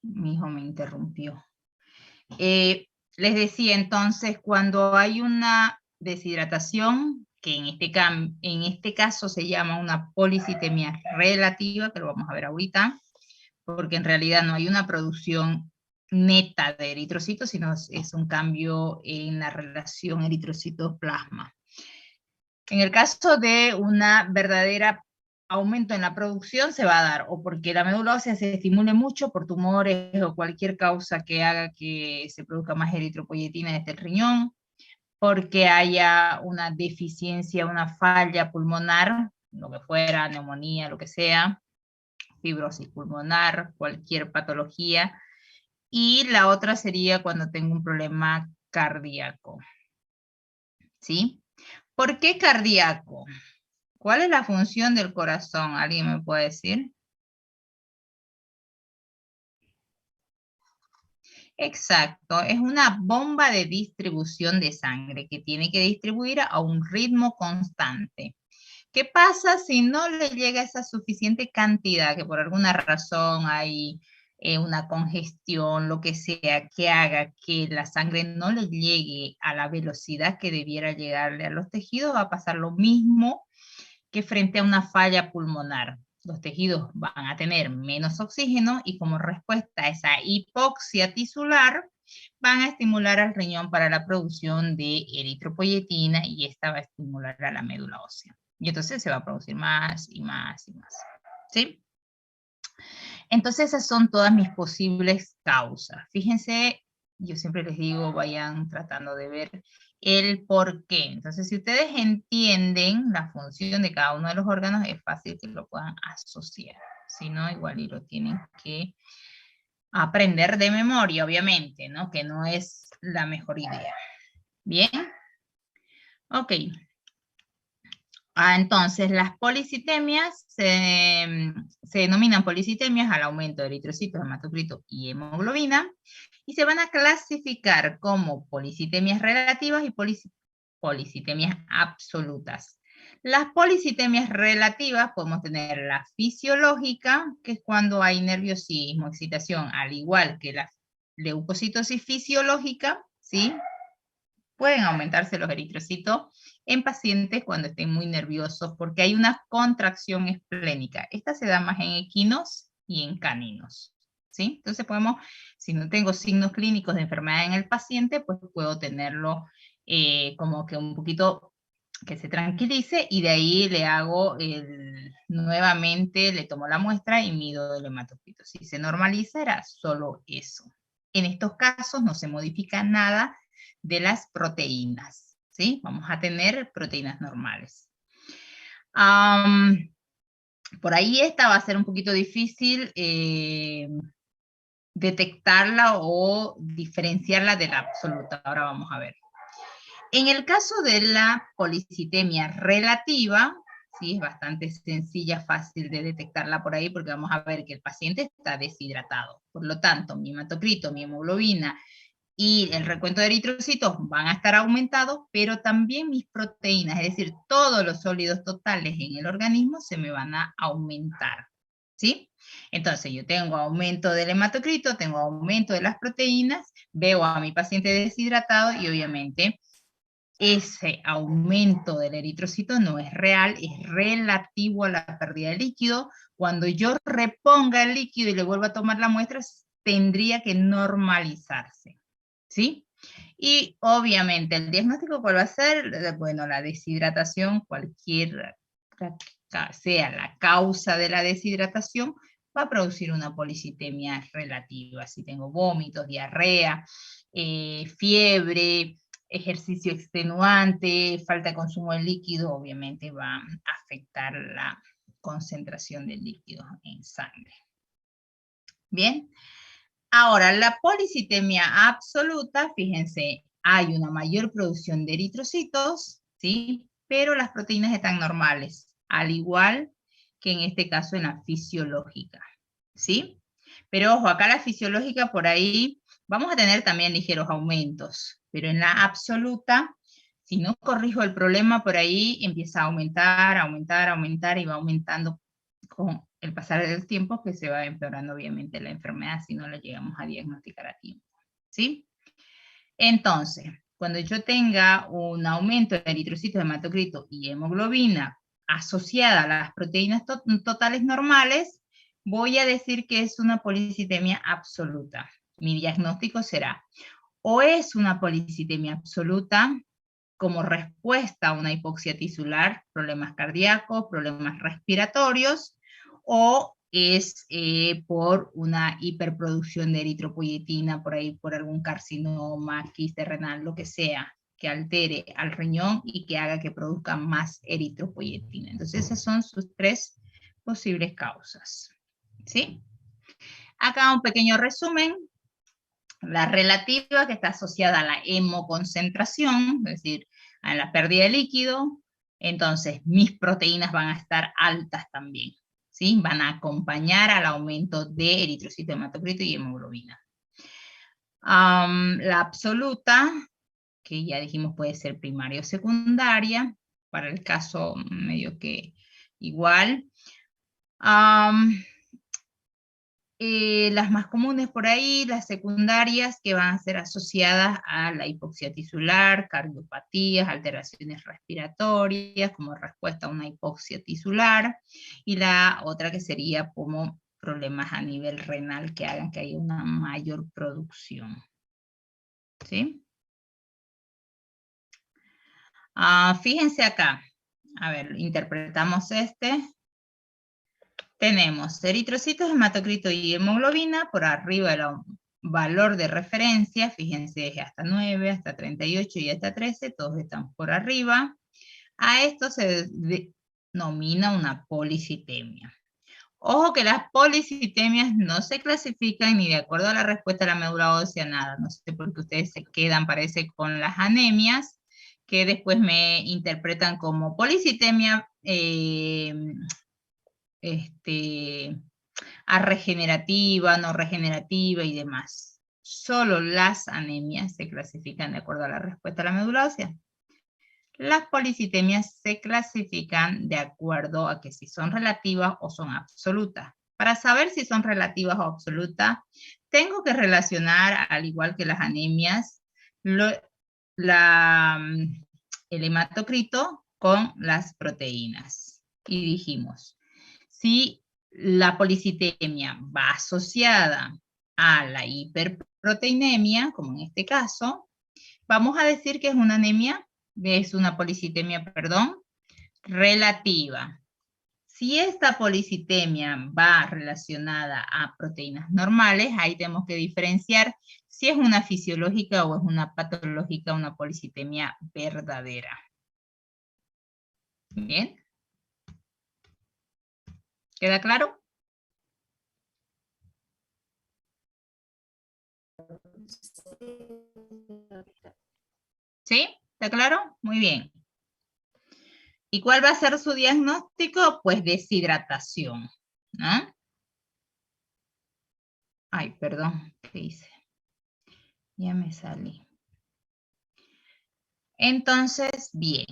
Mi hijo me interrumpió. Les decía entonces, cuando hay una deshidratación, que en este caso se llama una policitemia relativa, que lo vamos a ver ahorita, porque en realidad no hay una producción neta de eritrocitos, sino es un cambio en la relación eritrocitos-plasma. En el caso de una verdadera aumento en la producción, se va a dar o porque la médula ósea se estimule mucho por tumores o cualquier causa que haga que se produzca más eritropoyetina desde el riñón, porque haya una deficiencia, una falla pulmonar, lo que fuera, neumonía, lo que sea, fibrosis pulmonar, cualquier patología, y la otra sería cuando tengo un problema cardíaco. ¿Sí? ¿Por qué cardíaco? ¿Cuál es la función del corazón? ¿Alguien me puede decir? Exacto, es una bomba de distribución de sangre que tiene que distribuir a un ritmo constante. ¿Qué pasa si no le llega esa suficiente cantidad, que por alguna razón hay una congestión, lo que sea, que haga que la sangre no le llegue a la velocidad que debiera llegarle a los tejidos? Va a pasar lo mismo que frente a una falla pulmonar. Los tejidos van a tener menos oxígeno y como respuesta a esa hipoxia tisular, van a estimular al riñón para la producción de eritropoyetina y esta va a estimular a la médula ósea. Y entonces se va a producir más y más y más. ¿Sí? Entonces esas son todas mis posibles causas. Fíjense, yo siempre les digo, vayan tratando de ver el por qué. Entonces, si ustedes entienden la función de cada uno de los órganos, es fácil que lo puedan asociar. Si no, igual y lo tienen que aprender de memoria, obviamente, ¿no? Que no es la mejor idea. ¿Bien? Ok. Entonces, las policitemias se denominan policitemias al aumento de eritrocitos, hematocrito y hemoglobina, y se van a clasificar como policitemias relativas y policitemias absolutas. Las policitemias relativas podemos tener la fisiológica, que es cuando hay nerviosismo, excitación, al igual que la leucocitosis fisiológica, ¿sí? Pueden aumentarse los eritrocitos en pacientes cuando estén muy nerviosos porque hay una contracción esplénica. Esta se da más en equinos y en caninos. ¿Sí? Entonces podemos, si no tengo signos clínicos de enfermedad en el paciente, pues puedo tenerlo como que un poquito que se tranquilice y de ahí le hago nuevamente, le tomo la muestra y mido el hematocrito. Si se normaliza era solo eso. En estos casos no se modifica nada de las proteínas, ¿sí? Vamos a tener proteínas normales. Por ahí esta va a ser un poquito difícil detectarla o diferenciarla de la absoluta. Ahora vamos a ver. En el caso de la policitemia relativa, sí, es bastante sencilla, fácil de detectarla por ahí, porque vamos a ver que el paciente está deshidratado. Por lo tanto, mi hematocrito, mi hemoglobina y el recuento de eritrocitos van a estar aumentados, pero también mis proteínas, es decir, todos los sólidos totales en el organismo se me van a aumentar, ¿sí? Entonces yo tengo aumento del hematocrito, tengo aumento de las proteínas, veo a mi paciente deshidratado y obviamente ese aumento del eritrocito no es real, es relativo a la pérdida de líquido. Cuando yo reponga el líquido y le vuelva a tomar la muestra, tendría que normalizarse, ¿sí? Y obviamente el diagnóstico, ¿cuál va a ser? Bueno, la deshidratación, cualquier sea la causa de la deshidratación, va a producir una policitemia relativa. Si tengo vómitos, diarrea, fiebre, ejercicio extenuante, falta de consumo de líquido, obviamente va a afectar la concentración del líquido en sangre. Bien. Ahora, la policitemia absoluta, fíjense, hay una mayor producción de eritrocitos, ¿sí? Pero las proteínas están normales, al igual que en este caso en la fisiológica, ¿sí? Pero ojo, acá la fisiológica por ahí vamos a tener también ligeros aumentos, pero en la absoluta, si no corrijo el problema por ahí, empieza a aumentar, aumentar, aumentar y va aumentando con el pasar del tiempo, que se va empeorando obviamente la enfermedad si no la llegamos a diagnosticar a tiempo, ¿sí? Entonces, cuando yo tenga un aumento de eritrocitos, hematocrito y hemoglobina asociada a las proteínas totales normales, voy a decir que es una policitemia absoluta. Mi diagnóstico será, o es una policitemia absoluta como respuesta a una hipoxia tisular, problemas cardíacos, problemas respiratorios, o es por una hiperproducción de eritropoyetina, por ahí por algún carcinoma, quiste renal, lo que sea, que altere al riñón y que haga que produzca más eritropoyetina. Entonces esas son sus tres posibles causas, ¿sí? Acá un pequeño resumen. La relativa, que está asociada a la hemoconcentración, es decir, a la pérdida de líquido, entonces mis proteínas van a estar altas también, ¿sí? Van a acompañar al aumento de eritrocito, hematocrito y hemoglobina. La absoluta, que ya dijimos puede ser primaria o secundaria, para el caso medio que igual. Las más comunes por ahí, las secundarias, que van a ser asociadas a la hipoxia tisular, cardiopatías, alteraciones respiratorias, como respuesta a una hipoxia tisular, y la otra que sería como problemas a nivel renal que hagan que haya una mayor producción. ¿Sí? Fíjense acá. A ver, interpretamos este. Tenemos eritrocitos, hematocrito y hemoglobina por arriba del valor de referencia, fíjense, hasta 9, hasta 38 y hasta 13, todos están por arriba. A esto se denomina una policitemia. Ojo que las policitemias no se clasifican ni de acuerdo a la respuesta de la médula ósea, nada. No sé por qué ustedes se quedan, parece, con las anemias, que después me interpretan como policitemia a regenerativa, no regenerativa y demás. Solo las anemias se clasifican de acuerdo a la respuesta a la médula ósea. Las policitemias se clasifican de acuerdo a que si son relativas o son absolutas. Para saber si son relativas o absolutas, tengo que relacionar, al igual que las anemias, el hematocrito con las proteínas. Y dijimos, si la policitemia va asociada a la hiperproteinemia, como en este caso, vamos a decir que es una anemia, es una policitemia, perdón, relativa. Si esta policitemia va relacionada a proteínas normales, ahí tenemos que diferenciar si es una fisiológica o es una patológica, una policitemia verdadera. ¿Bien? ¿Queda claro? ¿Sí? ¿Está claro? Muy bien. ¿Y cuál va a ser su diagnóstico? Pues deshidratación, ¿no? Ay, perdón, ¿qué hice? Ya me salí. Entonces, bien.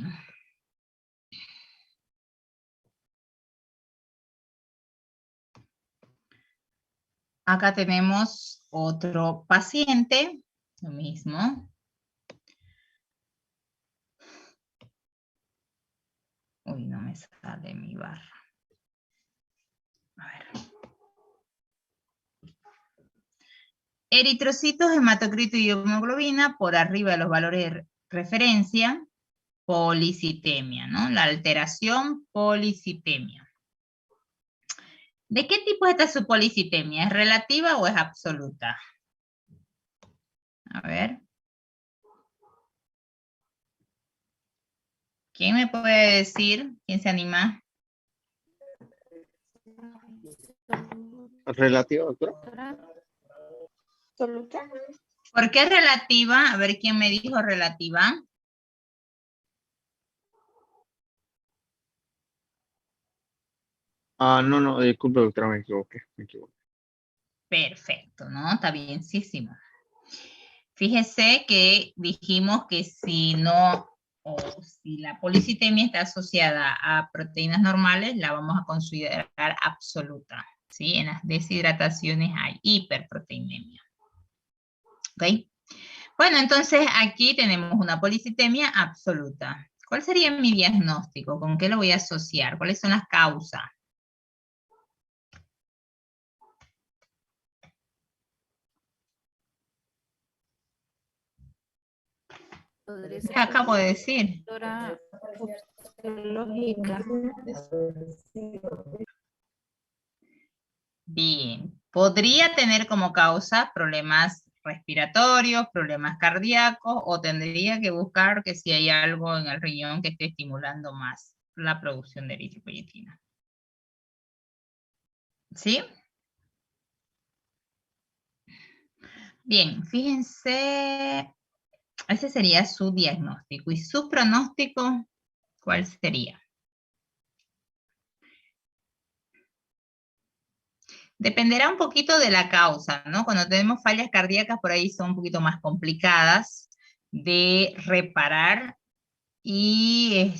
Acá tenemos otro paciente, lo mismo. Uy, no me sale mi barra. A ver. Eritrocitos, hematocrito y hemoglobina por arriba de los valores de referencia. Policitemia, ¿no? La alteración policitemia. ¿De qué tipo es esta su policitemia? ¿Es relativa o es absoluta? A ver. ¿Quién me puede decir? ¿Quién se anima? Relativo, doctora. ¿Absoluta? ¿Por qué relativa? A ver, ¿quién me dijo relativa? No, disculpe, doctora, me equivoqué. Perfecto, ¿no? Está bienísimo. Fíjese que dijimos que si no, o si la policitemia está asociada a proteínas normales, la vamos a considerar absoluta, ¿sí? En las deshidrataciones hay hiperproteinemia. ¿Ok? Bueno, entonces aquí tenemos una policitemia absoluta. ¿Cuál sería mi diagnóstico? ¿Con qué lo voy a asociar? ¿Cuáles son las causas? ¿Qué acabo de decir? Lógica. Bien, podría tener como causa problemas respiratorios, problemas cardíacos, o tendría que buscar que si hay algo en el riñón que esté estimulando más la producción de eritropoyetina. ¿Sí? Bien, fíjense, ese sería su diagnóstico. ¿Y su pronóstico cuál sería? Dependerá un poquito de la causa, ¿no? Cuando tenemos fallas cardíacas, por ahí son un poquito más complicadas de reparar y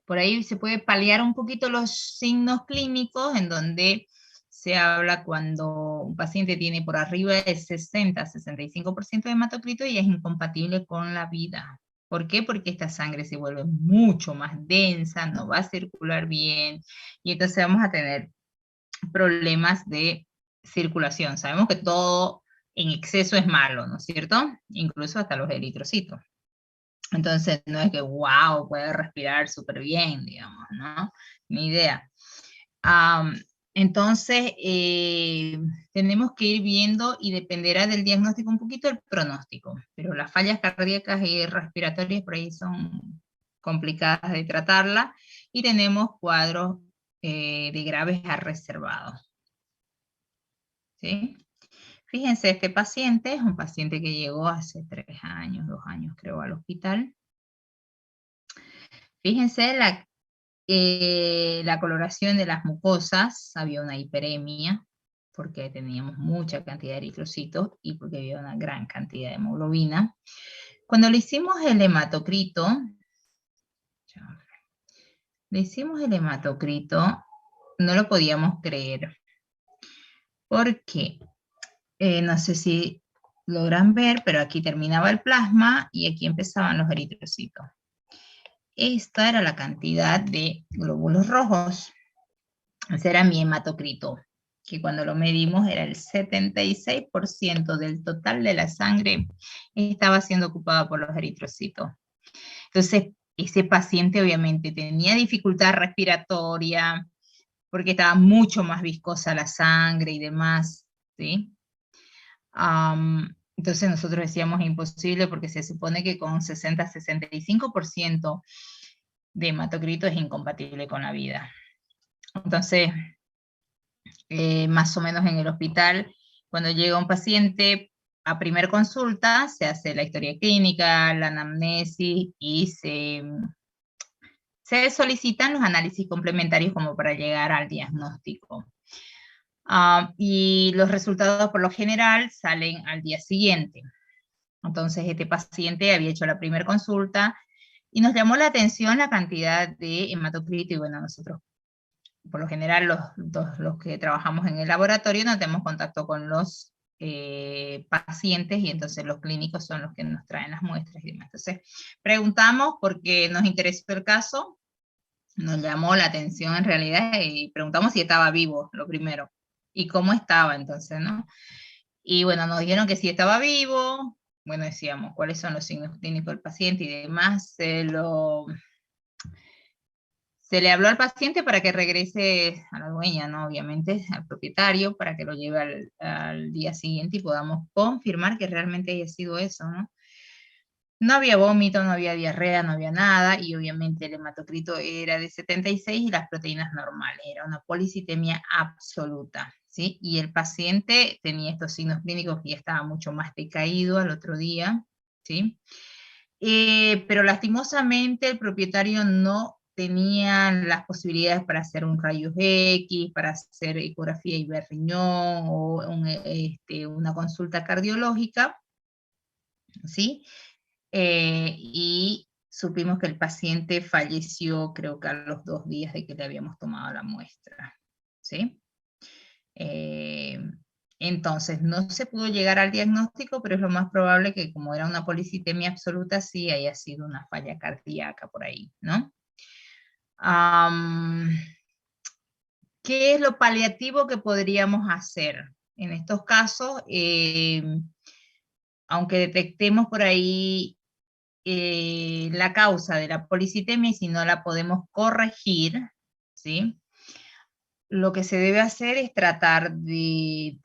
por ahí se puede paliar un poquito los signos clínicos en donde se habla cuando un paciente tiene por arriba de 60-65% de hematocrito y es incompatible con la vida. ¿Por qué? Porque esta sangre se vuelve mucho más densa, no va a circular bien y entonces vamos a tener problemas de circulación. Sabemos que todo en exceso es malo, ¿no es cierto? Incluso hasta los eritrocitos. Entonces, no es que, wow, puede respirar súper bien, digamos, ¿no? Ni idea. Entonces, tenemos que ir viendo y dependerá del diagnóstico un poquito el pronóstico, pero las fallas cardíacas y respiratorias por ahí son complicadas de tratarla y tenemos cuadros de graves a reservados. ¿Sí? Fíjense, este paciente es un paciente que llegó hace 3 años, 2 años creo al hospital. Fíjense la coloración de las mucosas, había una hiperemia, porque teníamos mucha cantidad de eritrocitos y porque había una gran cantidad de hemoglobina. Cuando le hicimos el hematocrito, no lo podíamos creer. ¿Por qué? No sé si logran ver, pero aquí terminaba el plasma y aquí empezaban los eritrocitos. Esta era la cantidad de glóbulos rojos. Ese era mi hematocrito, que cuando lo medimos era el 76% del total de la sangre estaba siendo ocupada por los eritrocitos. Entonces, ese paciente obviamente tenía dificultad respiratoria, porque estaba mucho más viscosa la sangre y demás, ¿sí? Entonces nosotros decíamos imposible porque se supone que con 60-65% de hematocrito es incompatible con la vida. Entonces, más o menos en el hospital Cuando llega un paciente a primer consulta, se hace la historia clínica, la anamnesis y se solicitan los análisis complementarios como para llegar al diagnóstico. Y los resultados por lo general salen al día siguiente. Entonces este paciente había hecho la primera consulta y nos llamó la atención la cantidad de hematocrito, y bueno, nosotros por lo general los que trabajamos en el laboratorio no tenemos contacto con los pacientes, y entonces los clínicos son los que nos traen las muestras y demás. Entonces preguntamos porque nos interesó el caso, nos llamó la atención en realidad, y preguntamos si estaba vivo, lo primero, y cómo estaba entonces, ¿no? Y bueno, nos dijeron que sí estaba vivo. Bueno, decíamos, ¿cuáles son los signos clínicos del paciente y demás? Se le habló al paciente para que regrese a la dueña, ¿no? Obviamente, al propietario, para que lo lleve al día siguiente y podamos confirmar que realmente haya sido eso, ¿no? No había vómito, no había diarrea, no había nada, y obviamente el hematocrito era de 76 y las proteínas normales, era una policitemia absoluta, ¿sí? Y el paciente tenía estos signos clínicos que ya estaba mucho más decaído al otro día, ¿sí? Pero lastimosamente el propietario no tenía las posibilidades para hacer un rayos X, para hacer ecografía y ver riñón, o una consulta cardiológica, ¿sí? Y supimos que el paciente falleció, creo que a los 2 días de que le habíamos tomado la muestra, ¿sí? Entonces, no se pudo llegar al diagnóstico, pero es lo más probable que, como era una policitemia absoluta, sí haya sido una falla cardíaca por ahí, ¿no? ¿Qué es lo paliativo que podríamos hacer? En estos casos, aunque detectemos por ahí la causa de la policitemia, y si no la podemos corregir, ¿sí? Lo que se debe hacer es tratar de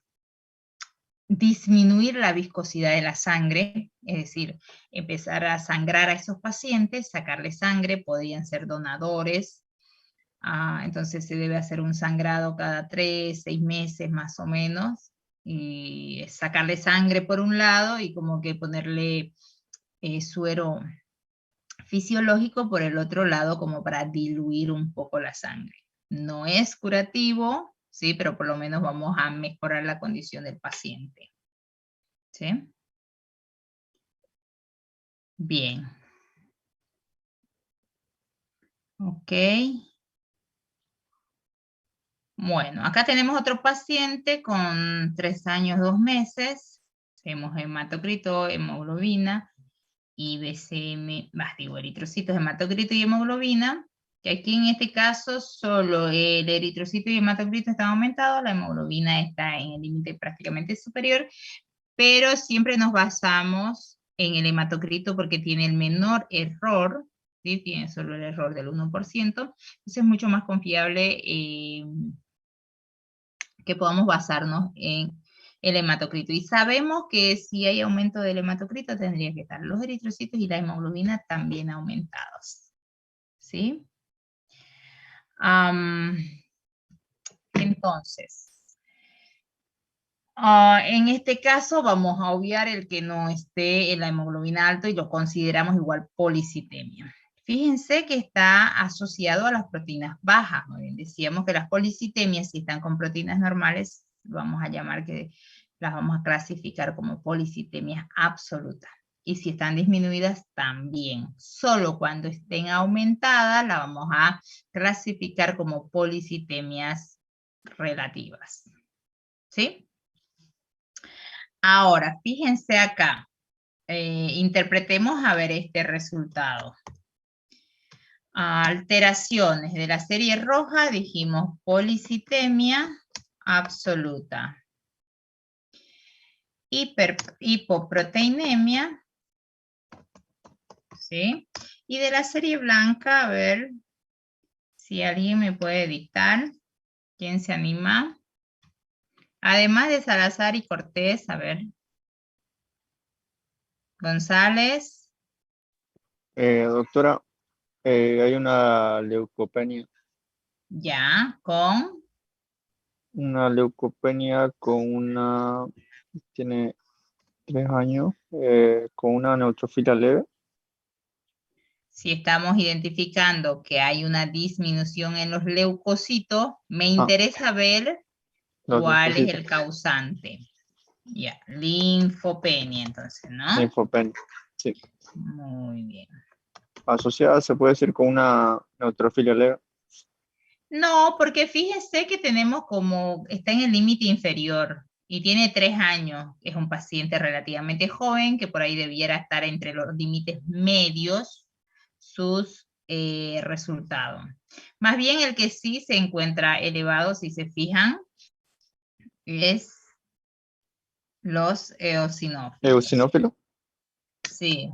disminuir la viscosidad de la sangre, es decir, empezar a sangrar a esos pacientes, sacarle sangre, podrían ser donadores, entonces se debe hacer un sangrado cada 3, 6 meses más o menos, y sacarle sangre por un lado y como que ponerle suero fisiológico por el otro lado, como para diluir un poco la sangre. No es curativo, ¿sí? Pero por lo menos vamos a mejorar la condición del paciente, ¿sí? Bien. Ok. Bueno, acá tenemos otro paciente con 3 años, 2 meses. Tenemos hematocrito, hemoglobina y BCM, eritrocitos, hematocrito y hemoglobina, que aquí en este caso solo el eritrocito y el hematocrito están aumentados, la hemoglobina está en el límite prácticamente superior, pero siempre nos basamos en el hematocrito porque tiene el menor error, ¿sí? Tiene solo el error del 1%, entonces es mucho más confiable que podamos basarnos en el hematocrito. Y sabemos que si hay aumento del hematocrito tendría que estar los eritrocitos y la hemoglobina también aumentados, ¿sí? Entonces, en este caso vamos a obviar el que no esté en la hemoglobina alto y lo consideramos igual policitemia. Fíjense que está asociado a las proteínas bajas. Muy bien, decíamos que las policitemias, si están con proteínas normales, vamos a llamar que las vamos a clasificar como policitemias absolutas. Y si están disminuidas, también. Solo cuando estén aumentadas, la vamos a clasificar como policitemias relativas. ¿Sí? Ahora, fíjense acá. Interpretemos a ver este resultado. Alteraciones de la serie roja, dijimos policitemia absoluta. Hipoproteinemia, ¿sí? Y de la serie blanca, a ver si alguien me puede dictar. ¿Quién se anima? Además de Salazar y Cortés, a ver. González. Doctora, hay una leucopenia. Ya, con una leucopenia con una, tiene 3 años, con una neutrofilia leve. Si estamos identificando que hay una disminución en los leucocitos, me interesa ver Los cuál es leucocitos. el causante. Ya, linfopenia, entonces, ¿no? Linfopenia, sí. Muy bien. Asociada se puede decir con una neutrofilia leve. No, porque fíjese que tenemos como, está en el límite inferior y tiene 3 años. Es un paciente relativamente joven que por ahí debiera estar entre los límites medios sus resultados. Más bien el que sí se encuentra elevado, si se fijan, es los eosinófilos. ¿Eosinófilo? Sí.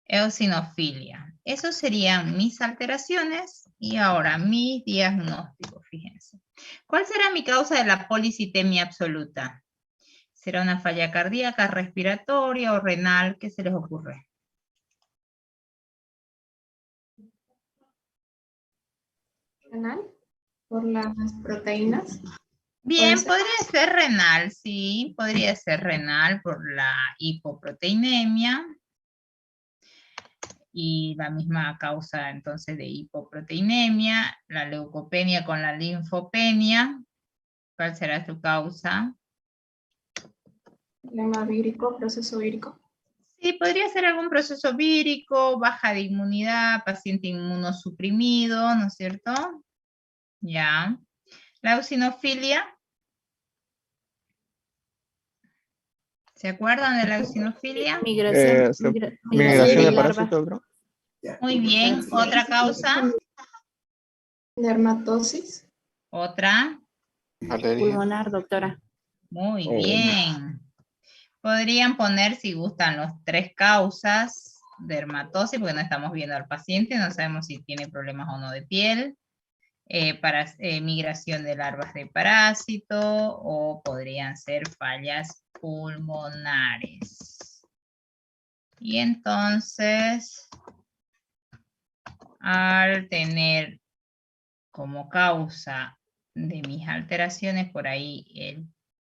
Eosinofilia. Esos serían mis alteraciones y ahora mi diagnóstico, fíjense. ¿Cuál será mi causa de la policitemia absoluta? ¿Será una falla cardíaca, respiratoria o renal? ¿Qué se les ocurre? ¿Renal? ¿Por las proteínas? Bien, podría ser renal, sí, podría ser renal por la hipoproteinemia y la misma causa entonces de hipoproteinemia, la leucopenia con la linfopenia. ¿Cuál será su causa? Problema vírico, proceso vírico. Sí, podría ser algún proceso vírico, baja de inmunidad, paciente inmunosuprimido, ¿no es cierto? Ya. La eosinofilia. ¿Se acuerdan de la eosinofilia? Migración, Migración de larva. parásitos, bro. Muy bien. ¿Otra causa? Dermatosis. ¿Otra? Pulmonar, doctora. Muy bien. Podrían poner, si gustan, los 3 causas. Dermatosis, porque no estamos viendo al paciente, no sabemos si tiene problemas o no de piel. Migración de larvas de parásito o podrían ser fallas pulmonares. Y entonces, al tener como causa de mis alteraciones por ahí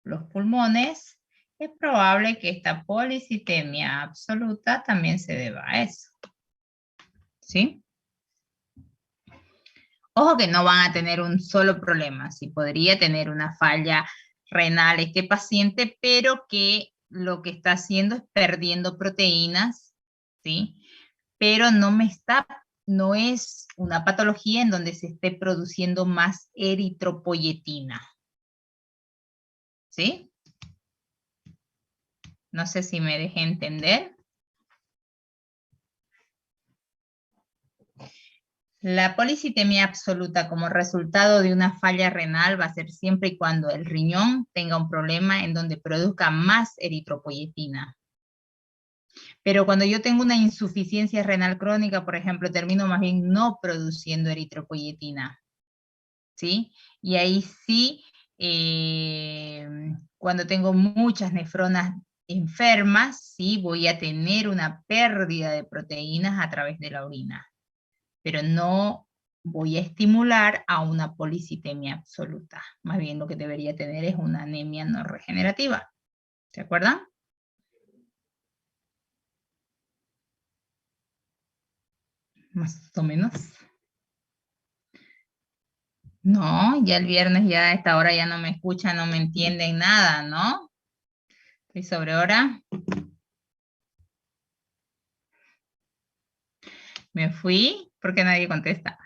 los pulmones, es probable que esta policitemia absoluta también se deba a eso. ¿Sí? Ojo que no van a tener un solo problema, sí podría tener una falla renal este paciente, pero que lo que está haciendo es perdiendo proteínas, ¿sí? Pero no es una patología en donde se esté produciendo más eritropoyetina, ¿sí? No sé si me dejé entender. La policitemia absoluta como resultado de una falla renal va a ser siempre y cuando el riñón tenga un problema en donde produzca más eritropoyetina. Pero cuando yo tengo una insuficiencia renal crónica, por ejemplo, termino más bien no produciendo eritropoyetina. ¿Sí? Y ahí sí, cuando tengo muchas nefronas enfermas, sí voy a tener una pérdida de proteínas a través de la orina. Pero no voy a estimular a una policitemia absoluta. Más bien lo que debería tener es una anemia no regenerativa. ¿Se acuerdan? Más o menos. No, ya el viernes ya a esta hora ya no me escuchan, no me entienden nada, ¿no? Estoy sobre hora. Me fui porque nadie contesta.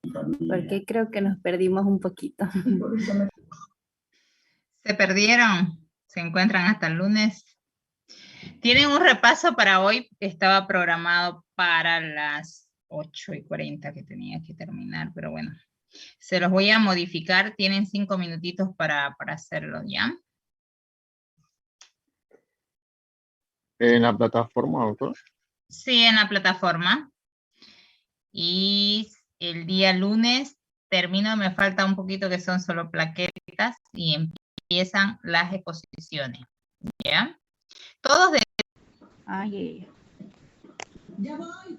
Porque creo que nos perdimos un poquito. Se perdieron, se encuentran hasta el lunes. Tienen un repaso para hoy, estaba programado para las 8:40 que tenía que terminar, pero bueno, se los voy a modificar, tienen 5 minutitos para hacerlo ya. En la plataforma, doctor. Sí, en la plataforma. Y el día lunes termino, me falta un poquito que son solo plaquetas y empiezan las exposiciones. ¿Ya? Todos de... Ay, Ya voy.